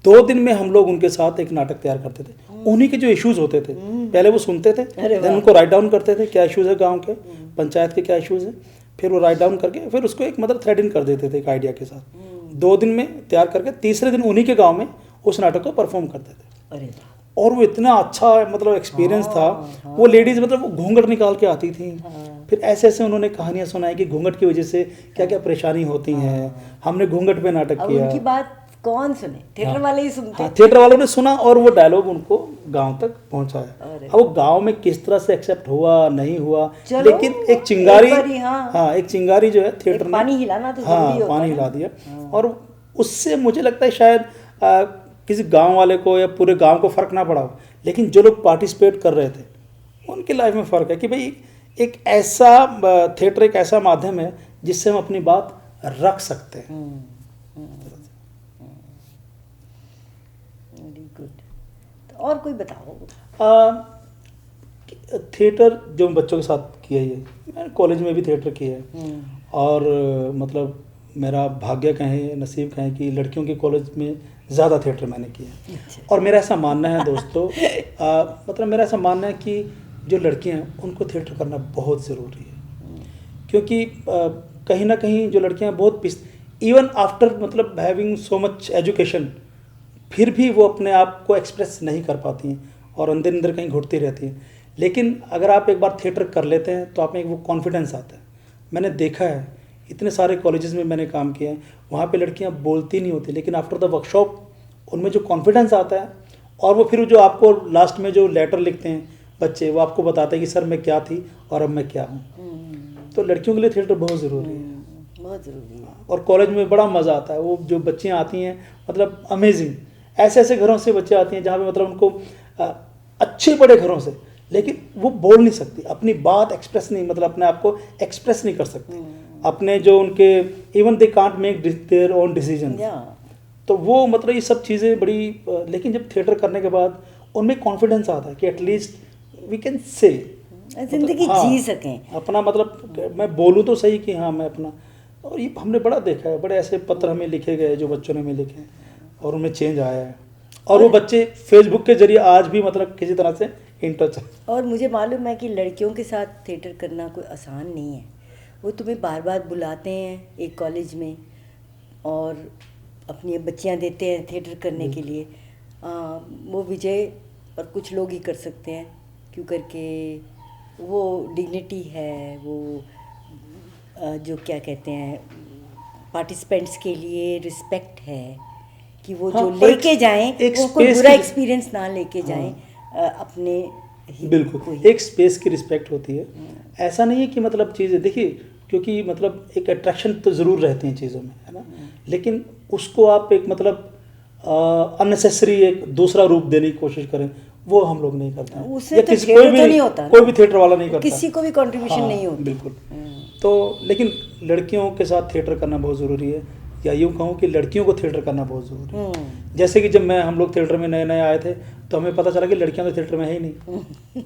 2 दिन में हम लोग उनके साथ एक नाटक तैयार करते थे। उन्हीं के जो इश्यूज़ होते थे पहले वो सुनते थे, देन उनको राइट डाउन करते थे, क्या इश्यूज़ है गाँव के, पंचायत के क्या इश्यूज़ है, फिर वो राइट डाउन करके फिर उसको एक मतलब थ्रेड इन कर देते थे एक आइडिया के साथ। 2 दिन में तैयार करके तीसरे दिन उन्हीं के गाँव में उस नाटक को परफॉर्म करते थे। अरे और वो इतना अच्छा मतलब एक्सपीरियंस था। वो लेडीज़ मतलब वो घूंघट निकाल के आती थी, फिर ऐसे ऐसे उन्होंने कहानियां सुनाई कि घूंघट की वजह से क्या क्या परेशानी होती हैं। हमने घूंघट पे नाटक अब किया। उनकी बात कौन सुने, थिएटर वाले ही सुनते। हाँ, थिएटर वालों ने सुना और वो डायलॉग उनको गांव तक पहुंचाया। अब वो गांव में किस तरह से एक्सेप्ट हुआ नहीं हुआ, लेकिन एक चिंगारी, हाँ एक चिंगारी जो है थिएटर ने, पानी हिलाना तो हाँ जरूरी होता पानी है हिला दिया। और उससे मुझे लगता है शायद किसी गांव वाले को या पूरे गांव को फ़र्क ना पड़ा हो, लेकिन जो लोग पार्टिसिपेट कर रहे थे उनकी लाइफ में फ़र्क है कि भाई एक ऐसा थिएटर एक ऐसा माध्यम है जिससे हम अपनी बात रख सकते हैं। Very good. तो और कोई बताओ। थिएटर जो बच्चों के साथ किया ही है, मैंने कॉलेज में भी थिएटर किया है। और मतलब मेरा भाग्य कहें, नसीब कहें कि लड़कियों के कॉलेज में ज़्यादा थिएटर मैंने किया। और मेरा ऐसा मानना है दोस्तों, मतलब मेरा ऐसा मानना है कि जो लड़कियां हैं उनको थिएटर करना बहुत ज़रूरी है, क्योंकि कहीं ना कहीं जो लड़कियां बहुत इवन आफ्टर मतलब हैविंग सो मच एजुकेशन, फिर भी वो अपने आप को एक्सप्रेस नहीं कर पाती हैं और अंदर अंदर कहीं घुटती रहती हैं। लेकिन अगर आप एक बार थिएटर कर लेते हैं तो आप में एक वो कॉन्फिडेंस आता है। मैंने देखा है, इतने सारे कॉलेजेस में मैंने काम किया है, वहाँ पे लड़कियाँ बोलती नहीं होती, लेकिन आफ्टर द वर्कशॉप उनमें जो कॉन्फिडेंस आता है, और वो फिर जो आपको लास्ट में जो लेटर लिखते हैं बच्चे, वो आपको बताते हैं कि सर मैं क्या थी और अब मैं क्या हूँ। तो लड़कियों के लिए थिएटर बहुत ज़रूरी है, बहुत ज़रूरी है। और कॉलेज में बड़ा मज़ा आता है। वो जो बच्चियाँ आती हैं मतलब अमेजिंग, ऐसे ऐसे घरों से बच्चे आती हैं जहाँ पे मतलब उनको अच्छे बड़े घरों से, लेकिन वो बोल नहीं सकती, अपनी बात एक्सप्रेस नहीं, मतलब अपने आप को एक्सप्रेस नहीं कर सकती, अपने जो उनके even they can't make their own decision. तो वो मतलब ये सब चीज़ें बड़ी, लेकिन जब थिएटर करने के बाद उनमें कॉन्फिडेंस आता है कि एटलीस्ट वी कैन से जिंदगी जी सकें अपना, मतलब मैं बोलूँ तो सही कि हाँ मैं अपना। और ये हमने बड़ा देखा है, बड़े ऐसे पत्र हमें लिखे गए जो बच्चों ने हमें लिखे हैं और उनमें चेंज आया है, और वो बच्चे फेसबुक के जरिए आज भी मतलब किसी तरह से इन टच है। और मुझे मालूम है कि लड़कियों के साथ थिएटर करना कोई आसान नहीं है। वो तुम्हें बार बार बुलाते हैं एक कॉलेज में और अपनी बच्चियां देते हैं थिएटर करने के लिए। वो विजय और कुछ लोग ही कर सकते हैं, क्यों करके वो डिग्निटी है, वो जो क्या कहते हैं पार्टिसिपेंट्स के लिए रिस्पेक्ट है कि वो जो लेके जाएं वो कोई बुरा एक्सपीरियंस ना लेके जाएं अपने बिल्कुल एक स्पेस की रिस्पेक्ट होती है। ऐसा नहीं है कि मतलब चीज़ें देखिए, क्योंकि मतलब एक अट्रैक्शन तो ज़रूर रहती हैं चीज़ों में, है ना, लेकिन उसको आप एक मतलब अननेसेसरी एक दूसरा रूप देने की कोशिश करें, वो हम लोग नहीं करते हैं। उससे या तो किसी थिएटर तो नहीं होता, कोई भी थिएटर वाला नहीं करता, किसी को भी कंट्रीब्यूशन हाँ, नहीं होती। बिल्कुल। तो लेकिन लड़कियों के साथ थिएटर करना बहुत ज़रूरी है, या यूँ कहूँ कि लड़कियों को थिएटर करना बहुत ज़रूरी है। जैसे कि जब हम लोग थिएटर में नए नए आए थे तो हमें पता चला कि लड़कियां तो थिएटर में है ही नहीं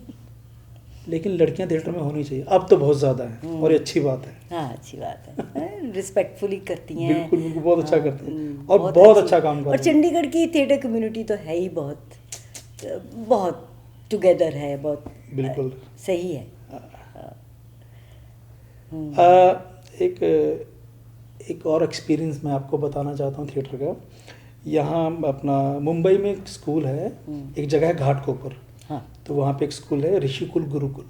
लेकिन लड़कियां थिएटर में होनी चाहिए, अब तो बहुत ज़्यादा है और ये अच्छी बात है। हाँ, अच्छी बात है, रिस्पेक्टफुली करती हैं। बिल्कुल बिल्कुल, बहुत अच्छा करती हैं और बहुत अच्छी। अच्छा काम कर और रही हैं। चंडीगढ़ की थिएटर कम्युनिटी तो है ही बहुत बहुत टुगेदर है, बहुत बिल्कुल सही है। एक और एक्सपीरियंस मैं आपको बताना चाहता हूँ थिएटर का। यहाँ अपना मुंबई में एक स्कूल है, एक जगह है घाटकोपर, हाँ, तो वहाँ पे एक स्कूल है ऋषिकुल गुरुकुल,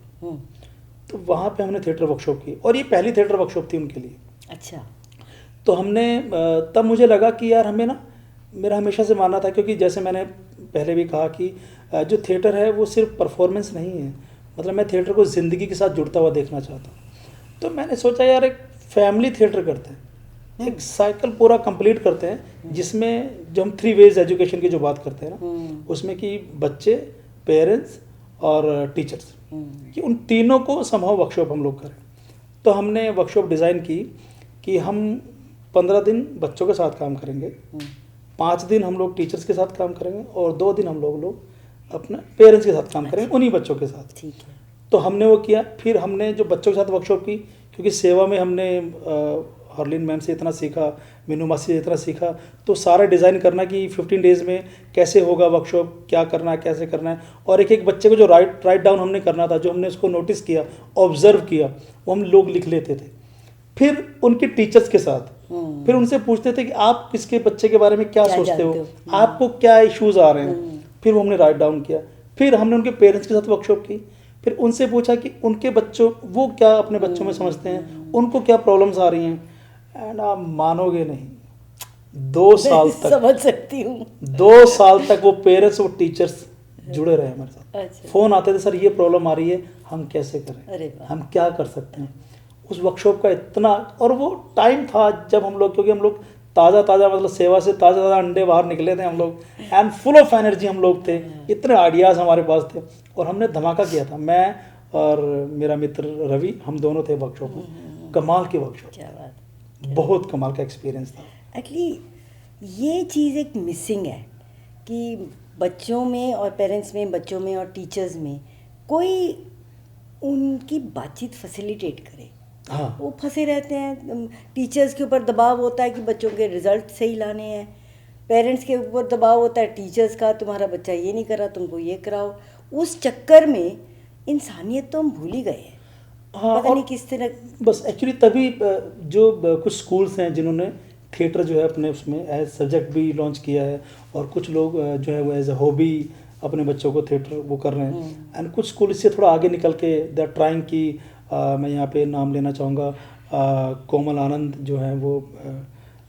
तो वहाँ पे हमने थिएटर वर्कशॉप की और ये पहली थिएटर वर्कशॉप थी उनके लिए। अच्छा। तो हमने तब मुझे लगा कि यार हमें ना, मेरा हमेशा से मानना था, क्योंकि जैसे मैंने पहले भी कहा कि जो थिएटर है वो सिर्फ परफॉर्मेंस नहीं है, मतलब मैं थिएटर को ज़िंदगी के साथ जुड़ता हुआ देखना चाहता हूँ। तो मैंने सोचा यार एक फैमिली थिएटर करते हैं, एक साइकिल पूरा कंप्लीट करते हैं, जिसमें जो हम 3 वेज एजुकेशन की जो बात करते हैं ना, उसमें कि बच्चे, पेरेंट्स और टीचर्स, कि उन तीनों को संभव वर्कशॉप हम लोग करें। तो हमने वर्कशॉप डिज़ाइन की कि हम 15 दिन बच्चों के साथ काम करेंगे, 5 दिन हम लोग टीचर्स के साथ काम करेंगे और 2 दिन हम लोग अपने पेरेंट्स के साथ काम करेंगे, उन्हीं बच्चों के साथ। ठीक है। तो हमने वो किया। फिर हमने जो बच्चों के साथ वर्कशॉप की, क्योंकि सेवा में हमने हरलीन मैम से इतना सीखा, मीनू मासी से इतना सीखा, तो सारा डिज़ाइन करना कि 15 डेज़ में कैसे होगा वर्कशॉप, क्या करना है, कैसे करना है, और एक एक बच्चे को जो राइट डाउन हमने करना था, जो हमने उसको नोटिस किया, ऑब्जर्व किया, वो हम लोग लिख लेते थे। फिर उनके टीचर्स के साथ फिर उनसे पूछते थे कि आप किसके बच्चे के बारे में क्या सोचते हो, आपको क्या इश्यूज़ आ रहे हैं, फिर वो हमने राइट डाउन किया। फिर हमने उनके पेरेंट्स के साथ वर्कशॉप की, फिर उनसे पूछा कि उनके बच्चों, वो क्या अपने बच्चों में समझते हैं, उनको क्या प्रॉब्लम्स आ रही हैं। एंड आप मानोगे नहीं, 2 साल तक समझ सकती हूँ, 2 साल तक वो पेरेंट्स और टीचर्स जुड़े रहे हमारे साथ। अच्छा। फ़ोन आते थे, सर ये प्रॉब्लम आ रही है, हम कैसे करें, अरे वाह। हम क्या कर सकते हैं। उस वर्कशॉप का इतना, और वो टाइम था जब हम लोग, क्योंकि हम लोग ताज़ा मतलब सेवा से ताज़ा अंडे बाहर निकले थे हम लोग, एंड फुल ऑफ एनर्जी हम लोग थे, इतने आइडियाज़ हमारे पास थे, और हमने धमाका किया था। मैं और मेरा मित्र रवि, हम दोनों थे वर्कशॉप में। कमाल की वर्कशॉप, क्या बात, बहुत कमाल का एक्सपीरियंस था। एक्चुअली ये चीज़ एक मिसिंग है कि बच्चों में और पेरेंट्स में, बच्चों में और टीचर्स में कोई उनकी बातचीत फैसिलिटेट करे। हाँ, वो फंसे रहते हैं, टीचर्स के ऊपर दबाव होता है कि बच्चों के रिजल्ट सही लाने हैं, पेरेंट्स के ऊपर दबाव होता है टीचर्स का, तुम्हारा बच्चा ये नहीं कर रहा, तुमको ये कराओ। उस चक्कर में इंसानियत तो हम भूल ही गए हैं। हाँ, पता नहीं किस तरह। बस एक्चुअली तभी जो कुछ स्कूल्स हैं जिन्होंने थिएटर जो है अपने उसमें एज सब्जेक्ट भी लॉन्च किया है, और कुछ लोग जो है वो एज ए हॉबी अपने बच्चों को थिएटर वो कर रहे हैं, एंड कुछ स्कूल इससे थोड़ा आगे निकल के दे आर ट्राइंग की। मैं यहाँ पे नाम लेना चाहूँगा, कोमल आनंद जो है वो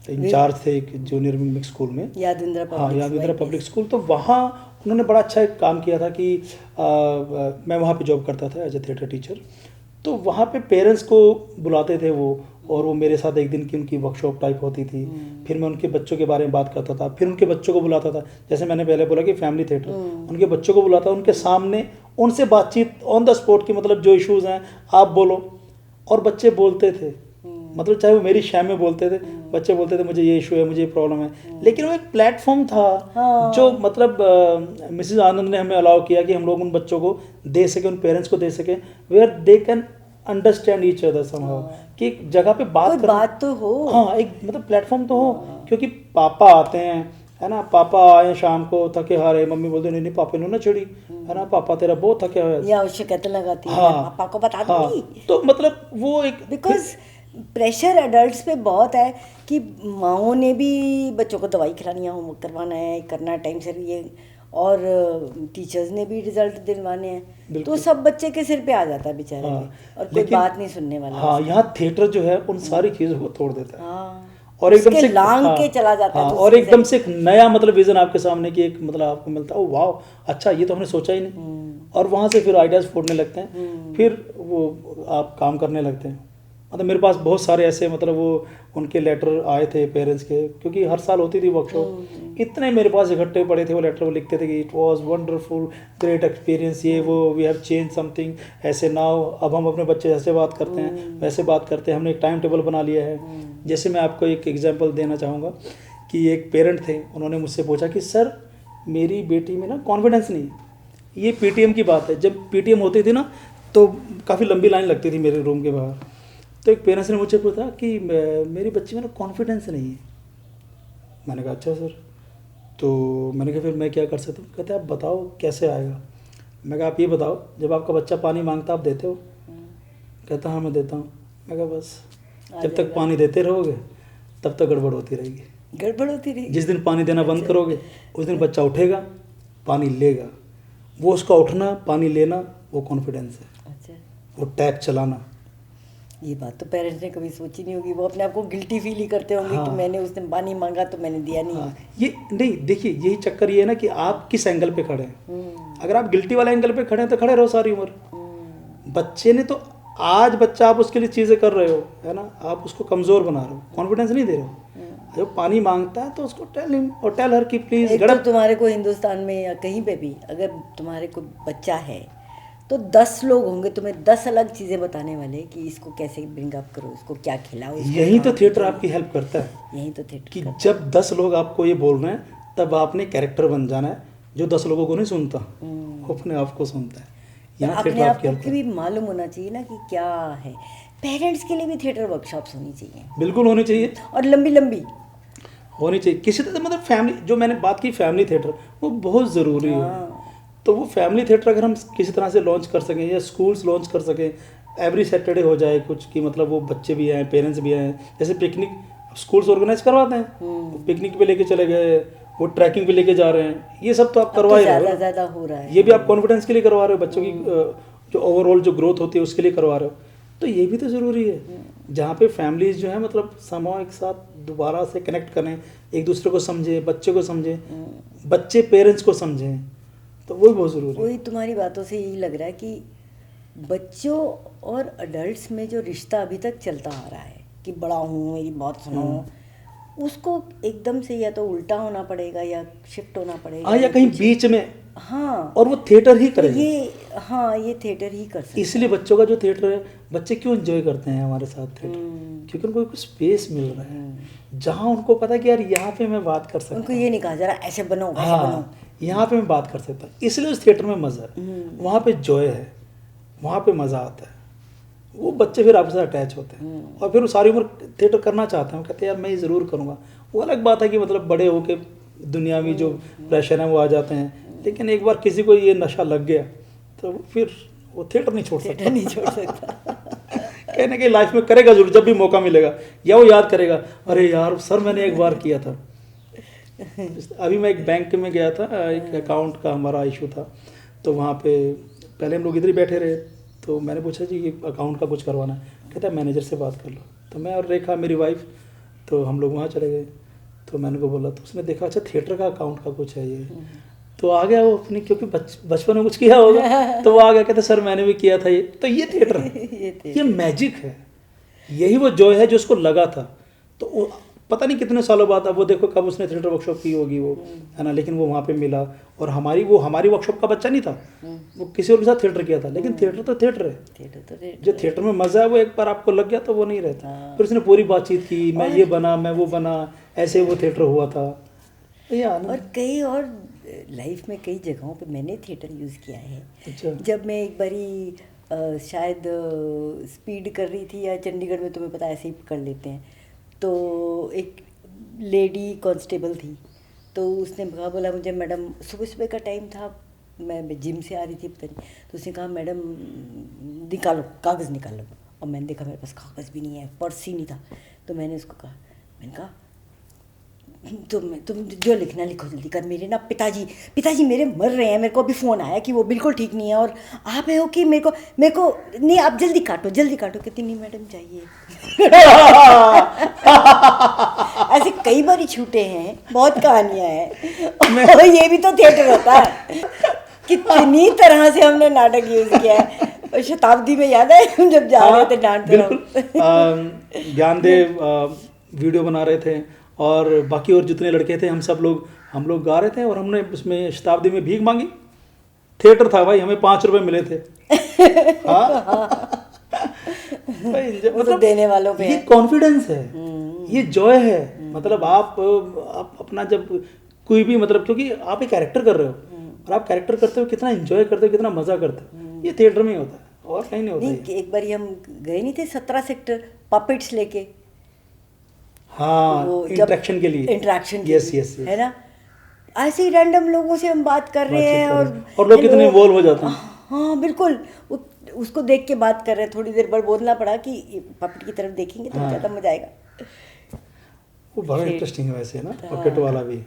इंचार्ज थे एक जूनियर मिक्स स्कूल में, यादविंद्रा पब्लिक, हाँ यादविंद्रा पब्लिक स्कूल। तो वहाँ उन्होंने बड़ा अच्छा एक काम किया था कि मैं वहाँ पे जॉब करता था एज ए थिएटर टीचर, तो वहाँ पे पेरेंट्स को बुलाते थे वो, और वो मेरे साथ एक दिन की उनकी वर्कशॉप टाइप होती थी। फिर मैं उनके बच्चों के बारे में बात करता था, फिर उनके बच्चों को बुलाता था, जैसे मैंने पहले बोला कि फैमिली थिएटर, उनके बच्चों को बुलाता, उनके सामने उनसे बातचीत ऑन द स्पॉट की, मतलब जो इश्यूज़ हैं आप बोलो, और बच्चे बोलते थे, मतलब चाहे वो मेरी शय में बोलते थे, बच्चे बोलते थे मुझे ये इशू है, मुझे ये प्रॉब्लम है, लेकिन वो एक प्लेटफॉर्म था जो मतलब मिसेज आनंद ने हमें अलाउ किया कि हम लोग उन बच्चों को दे सके, उन पेरेंट्स को दे सके, where they can understand each other somehow, कि एक जगह पे बात तो हो, हाँ एक मतलब प्लेटफॉर्म तो हो। क्योंकि पापा आते हैं, है ना, पापा आए शाम को थके हारे, मम्मी बोलते नहीं पापा ने ना चिड़ी, है ना, पापा तेरा बहुत थके हुए, या शिकायत लगाती है, हाँ, पापा को बता दूंगी। तो मतलब वो एक बिकॉज प्रेशर एडल्ट्स पे बहुत है कि माँओं ने भी बच्चों को दवाई खिलानी है, होमवर्क करवाना है, करना है टाइम से ये, और टीचर्स ने भी रिजल्ट दिलवाने हैं, तो सब बच्चे के सिर पे आ जाता है बेचारे पे, और कोई बात नहीं सुनने वाला। हाँ, यहाँ थिएटर जो है उन सारी चीज़ों को तोड़ देता है, हाँ, और एकदम से लांग के चला जाता है, और एकदम से एक नया मतलब विजन आपके सामने की एक मतलब आपको मिलता है, वाह अच्छा, ये तो हमने सोचा ही नहीं, और वहाँ से फिर आइडियाज़ फूटने लगते हैं, फिर वो आप काम करने लगते हैं। मतलब मेरे पास बहुत सारे ऐसे मतलब वो उनके लेटर आए थे पेरेंट्स के, क्योंकि हर साल होती थी वर्कशॉप, इतने मेरे पास इकट्ठे पड़े थे वो लेटर, वो लिखते थे कि it was wonderful, great experience, ये वो, वी हैव चेंज समथिंग, ऐसे नाउ अब हम अपने बच्चे जैसे बात करते हैं वैसे बात करते हैं, हमने एक टाइम टेबल बना लिया है। जैसे मैं आपको एक एग्जांपल देना चाहूँगा कि एक पेरेंट थे, उन्होंने मुझसे पूछा कि सर मेरी बेटी में ना कॉन्फिडेंस नहीं है। ये पीटीएम की बात है, जब पीटीएम होती थी ना तो काफ़ी लंबी लाइन लगती थी मेरे रूम के बाहर। तो एक पेरेंट्स ने मुझे पूछा कि मेरी बच्ची में ना कॉन्फिडेंस नहीं है। मैंने कहा अच्छा सर, तो मैंने कहा फिर मैं क्या कर सकता हूँ? कहते आप बताओ कैसे आएगा। मैं कहा आप ये बताओ, जब आपका बच्चा पानी मांगता आप देते हो? कहता हाँ मैं देता हूँ। मैं कहा बस जब तक पानी देते रहोगे तब तक गड़बड़ होती रहेगी, गड़बड़ होती रहेगी। जिस दिन पानी देना बंद करोगे उस दिन बच्चा उठेगा, पानी लेगा। वो उसका उठना पानी लेना वो कॉन्फिडेंस है। अच्छा, वो टैप चलाना। ये बात तो पेरेंट्स ने कभी सोची नहीं होगी। वो अपने आप को गिल्टी फील ही करते होंगे हाँ। कि मैंने उस दिन पानी मांगा तो मैंने दिया नहीं। हाँ, ये नहीं, देखिए यही चक्कर ये है ना कि आप किस एंगल पे खड़े हैं। अगर आप गिल्टी वाले एंगल पे खड़े हैं तो खड़े रहो सारी उम्र। बच्चे ने तो आज बच्चा आप उसके लिए चीज़ें कर रहे हो, है ना, आप उसको कमज़ोर बना रहे हो, कॉन्फिडेंस नहीं दे रहे हो। जब पानी मांगता है तो उसको टेल हिम और टेल हर कि प्लीज़। एक तो तुम्हारे को हिंदुस्तान में या कहीं पे भी अगर तुम्हारे को बच्चा है तो 10 लोग होंगे तुम्हें 10 अलग चीज़ें बताने वाले कि इसको कैसे ब्रिंग अप करो, इसको क्या खिलाओ। यही तो थिएटर आपकी हेल्प करता है। यही तो थिएटर कि जब 10 लोग आपको ये बोल रहे हैं तब आपने कैरेक्टर बन जाना है जो 10 लोगों को नहीं सुनता, वो अपने आप को सुनता है। यहाँ अपने थिएटर आप आपकी हेल्प को भी मालूम होना चाहिए ना कि क्या है। पेरेंट्स के लिए भी थिएटर वर्कशॉप्स होनी चाहिए, बिल्कुल होनी चाहिए, और लंबी लंबी होनी चाहिए। किसी तरह मतलब फैमिली, जो मैंने बात की फैमिली थिएटर, वो बहुत ज़रूरी है। तो वो फैमिली थिएटर अगर हम किसी तरह से लॉन्च कर सकें या स्कूल्स लॉन्च कर सकें, एवरी सैटरडे हो जाए कुछ कि मतलब वो बच्चे भी आए, पेरेंट्स भी आए। जैसे पिकनिक स्कूल्स ऑर्गेनाइज करवाते हैं, पिकनिक पे लेके चले गए, वो ट्रैकिंग पे लेके जा रहे हैं, ये सब तो आप करवा ही रहे हो। ज़्यादा हो रहा है। ये भी आप कॉन्फिडेंस के लिए करवा रहे हो, बच्चों की जो ओवरऑल जो ग्रोथ होती है उसके लिए करवा रहे हो। तो ये भी तो ज़रूरी है, जहाँ पे फैमिलीज जो है मतलब समाज एक साथ दोबारा से कनेक्ट करें, एक दूसरे को समझें, बच्चे को समझें, बच्चे पेरेंट्स को समझें, तो वो भी बहुत ज़रूरी है। वही तुम्हारी बातों से यही लग रहा है कि बच्चों और अडल्ट्स में जो रिश्ता अभी तक चलता आ रहा है कि बड़ा हूँ मेरी बात सुनो, उसको एकदम से या तो उल्टा होना पड़ेगा या शिफ्ट होना पड़ेगा, या कहीं बीच में। हाँ, और वो थिएटर ही करेगा। ये थिएटर ही कर सकते। इसलिए बच्चों का जो थिएटर है, बच्चे क्यों एंजॉय करते हैं हमारे साथ थिएटर, क्योंकि उनको एक स्पेस मिल रहा है जहाँ उनको पता है कि यार यहाँ पे मैं बात कर सकता हूँ। उनको ये नहीं कहा जरा ऐसे बनो, ऐसे बनो, यहाँ पे मैं बात कर सकता हूँ। इसलिए उस थिएटर में मज़ा है, वहाँ पे जॉय है, वहाँ पे मज़ा आता है। वो बच्चे फिर आपसे अटैच होते हैं और फिर वो सारी उम्र थिएटर करना चाहते हैं, कहते हैं यार मैं ये ज़रूर करूँगा। वो अलग बात है कि मतलब बड़े होके दुनियावी जो प्रेशर है वो आ जाते हैं, लेकिन एक बार किसी को ये नशा लग गया तो फिर वो थिएटर नहीं छोड़ सकता। नहीं छोड़ सकता। कहने की लाइफ में करेगा जरूर, जब भी मौका मिलेगा, या वो याद करेगा अरे यार सर मैंने एक बार किया था। अभी मैं एक बैंक में गया था, एक अकाउंट का हमारा इशू था, तो वहाँ पे पहले हम लोग इधर ही बैठे रहे, तो मैंने पूछा जी कि अकाउंट का कुछ करवाना है, कहता है मैनेजर से बात कर लो। तो मैं और रेखा मेरी वाइफ, तो हम लोग वहाँ चले गए। तो मैंने को बोला, तो उसने देखा अच्छा थिएटर का अकाउंट का कुछ है ये, तो आ गया वो अपनी, क्योंकि बचपन में कुछ किया होगा तो वो आ गया, कहते सर मैंने भी किया था ये। तो ये थिएटर है, ये मैजिक है, यही वो जॉय है जो उसको लगा था। तो पता नहीं कितने सालों बाद, अब वो देखो कब उसने थिएटर वर्कशॉप की होगी वो, है ना, लेकिन वो वहाँ पे मिला। और हमारी वर्कशॉप का बच्चा नहीं था, वो किसी और के साथ थिएटर किया था, लेकिन थिएटर तो थिएटर है। जो थिएटर में मज़ा है वो एक बार आपको लग गया तो वो नहीं रहता। फिर उसने पूरी बातचीत की, मैं ये बना, मैं वो बना, ऐसे वो थिएटर हुआ था। और कई और लाइफ में कई जगहों पे मैंने थिएटर यूज़ किया है। अच्छा। जब मैं एक बारी शायद स्पीड कर रही थी, या चंडीगढ़ में तुम्हें पता ऐसे ही कर लेते हैं, तो एक लेडी कांस्टेबल थी, तो उसने कहा, बोला मुझे मैडम, सुबह सुबह का टाइम था, मैं जिम से आ रही थी पता नहीं, तो उसने कहा मैडम निकालो कागज़ निकालो। और मैंने देखा मेरे पास कागज़ भी नहीं है, पर्स ही नहीं था। तो मैंने उसको कहा, मैंने कहा तुम जो लिखना लिखो जल्दी कर, मेरे ना पिताजी मेरे मर रहे हैं, मेरे को अभी फ़ोन आया कि वो बिल्कुल ठीक नहीं है, और आप हो कि मेरे को नहीं, आप जल्दी काटो। कहती नहीं मैडम चाहिए। ऐसे कई बार छूटे हैं, बहुत कहानियाँ हैं। और ये भी तो थिएटर होता है, कितनी तरह से हमने नाटक यूज़ किया है। और शताब्दी में याद है हम जब जा रहे थे डांटते बिल्कुल। ज्ञानदेव वीडियो बना रहे थे और बाकी और जितने लड़के थे हम लोग गा रहे थे और हमने उसमें शताब्दी में भीख मांगी। थिएटर था भाई, हमें 5 रुपए मिले थे। हाँ। मतलब देने वालों पे ये कॉन्फिडेंस है, ये जॉय है। मतलब आप अपना जब कोई भी मतलब, क्योंकि आप एक कैरेक्टर कर रहे हो और आप कैरेक्टर करते हो कितना एंजॉय करते हो, कितना मजा करते हो, ये थिएटर में ही होता है और कहीं नहीं होता नहीं, एक बार हम गए नहीं थे 17 सेक्टर पपेट्स लेके। हाँ, इंटरेक्शन के लिए। यस यस, है ना, ऐसे ही रैंडम लोगों से हम बात कर रहे हैं और लोग कितने इन्वॉल्व हो जाते हैं। हाँ बिल्कुल, उसको देख के बात कर रहे हैं। थोड़ी देर बाद बोलना पड़ा कि पपेट की तरफ देखेंगे तो ज़्यादा मजा आएगा। वो बड़ा इंटरेस्टिंग है वैसे ना, पॉकेट वाला भी।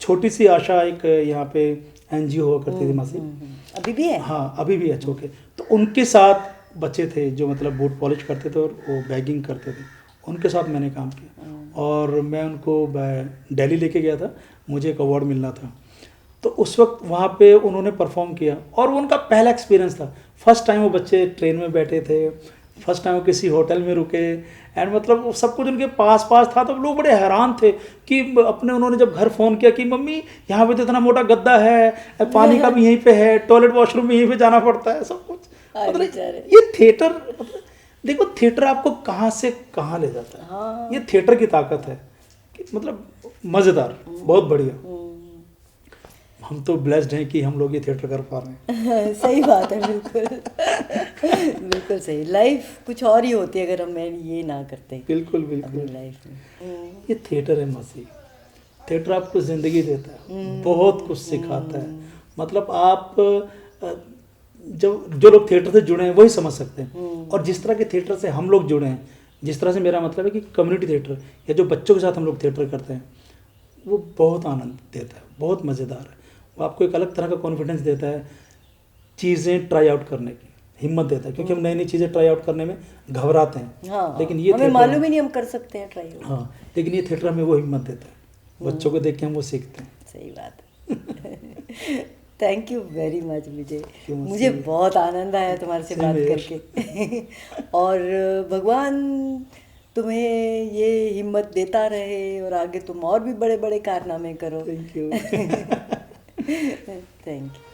छोटी सी आशा एक यहाँ पे एनजीओ हुआ करती थी मासी, अभी भी है। हाँ अभी भी है छोटे। तो उनके साथ बच्चे थे जो मतलब बूट पॉलिश करते थे और वो बैगिंग करते थे, उनके साथ मैंने काम किया और मैं उनको दिल्ली लेके गया था, मुझे एक अवार्ड मिलना था। तो उस वक्त वहाँ पे उन्होंने परफॉर्म किया और वो उनका पहला एक्सपीरियंस था। फर्स्ट टाइम वो बच्चे ट्रेन में बैठे थे, फर्स्ट टाइम वो किसी होटल में रुके एंड मतलब सब कुछ उनके पास पास था। तो लोग बड़े हैरान थे कि अपने, उन्होंने जब घर फ़ोन किया कि मम्मी यहाँ पे तो इतना मोटा गद्दा है, पानी का भी यहीं पे है, टॉयलेट वॉशरूम भी यहीं पे जाना पड़ता है, सब कुछ। मतलब ये थिएटर, मतलब देखो थिएटर आपको कहाँ से कहाँ ले जाता है। हाँ। ये थिएटर की ताकत है कि मतलब मज़ेदार, बहुत बढ़िया। हम तो ब्लेस्ड हैं कि हम लोग ये थिएटर कर पा रहे हैं। सही बात है, बिल्कुल बिल्कुल सही। लाइफ कुछ और ही होती है अगर हम ये ना करते। बिल्कुल बिल्कुल लाइफ में ये थिएटर है मसी। थिएटर आपको ज़िंदगी देता है, बहुत कुछ सिखाता है। मतलब आप जो लोग थिएटर से जुड़े हैं वही समझ सकते हैं। और जिस तरह के थिएटर से हम लोग जुड़े हैं, जिस तरह से मेरा मतलब है कि कम्युनिटी थिएटर या जो बच्चों के साथ हम लोग थिएटर करते हैं, वो बहुत आनंद देता है, बहुत मज़ेदार है। वो आपको एक अलग तरह का कॉन्फिडेंस देता है, चीज़ें ट्राई आउट करने की हिम्मत देता है, क्योंकि हम नई नई चीज़ें ट्राई आउट करने में घबराते हैं। हाँ, लेकिन ये हमें मालूम ही नहीं हम कर सकते हैं ट्राई। हाँ, लेकिन ये थिएटर हमें वो हिम्मत देता है, बच्चों को देख के हम वो सीखते हैं। सही बात है। थैंक यू वेरी मच विजय, मुझे बहुत आनंद आया तुम्हारे से बात करके। और भगवान तुम्हें ये हिम्मत देता रहे और आगे तुम और भी बड़े बड़े कारनामे करो। Thank you. Thank you.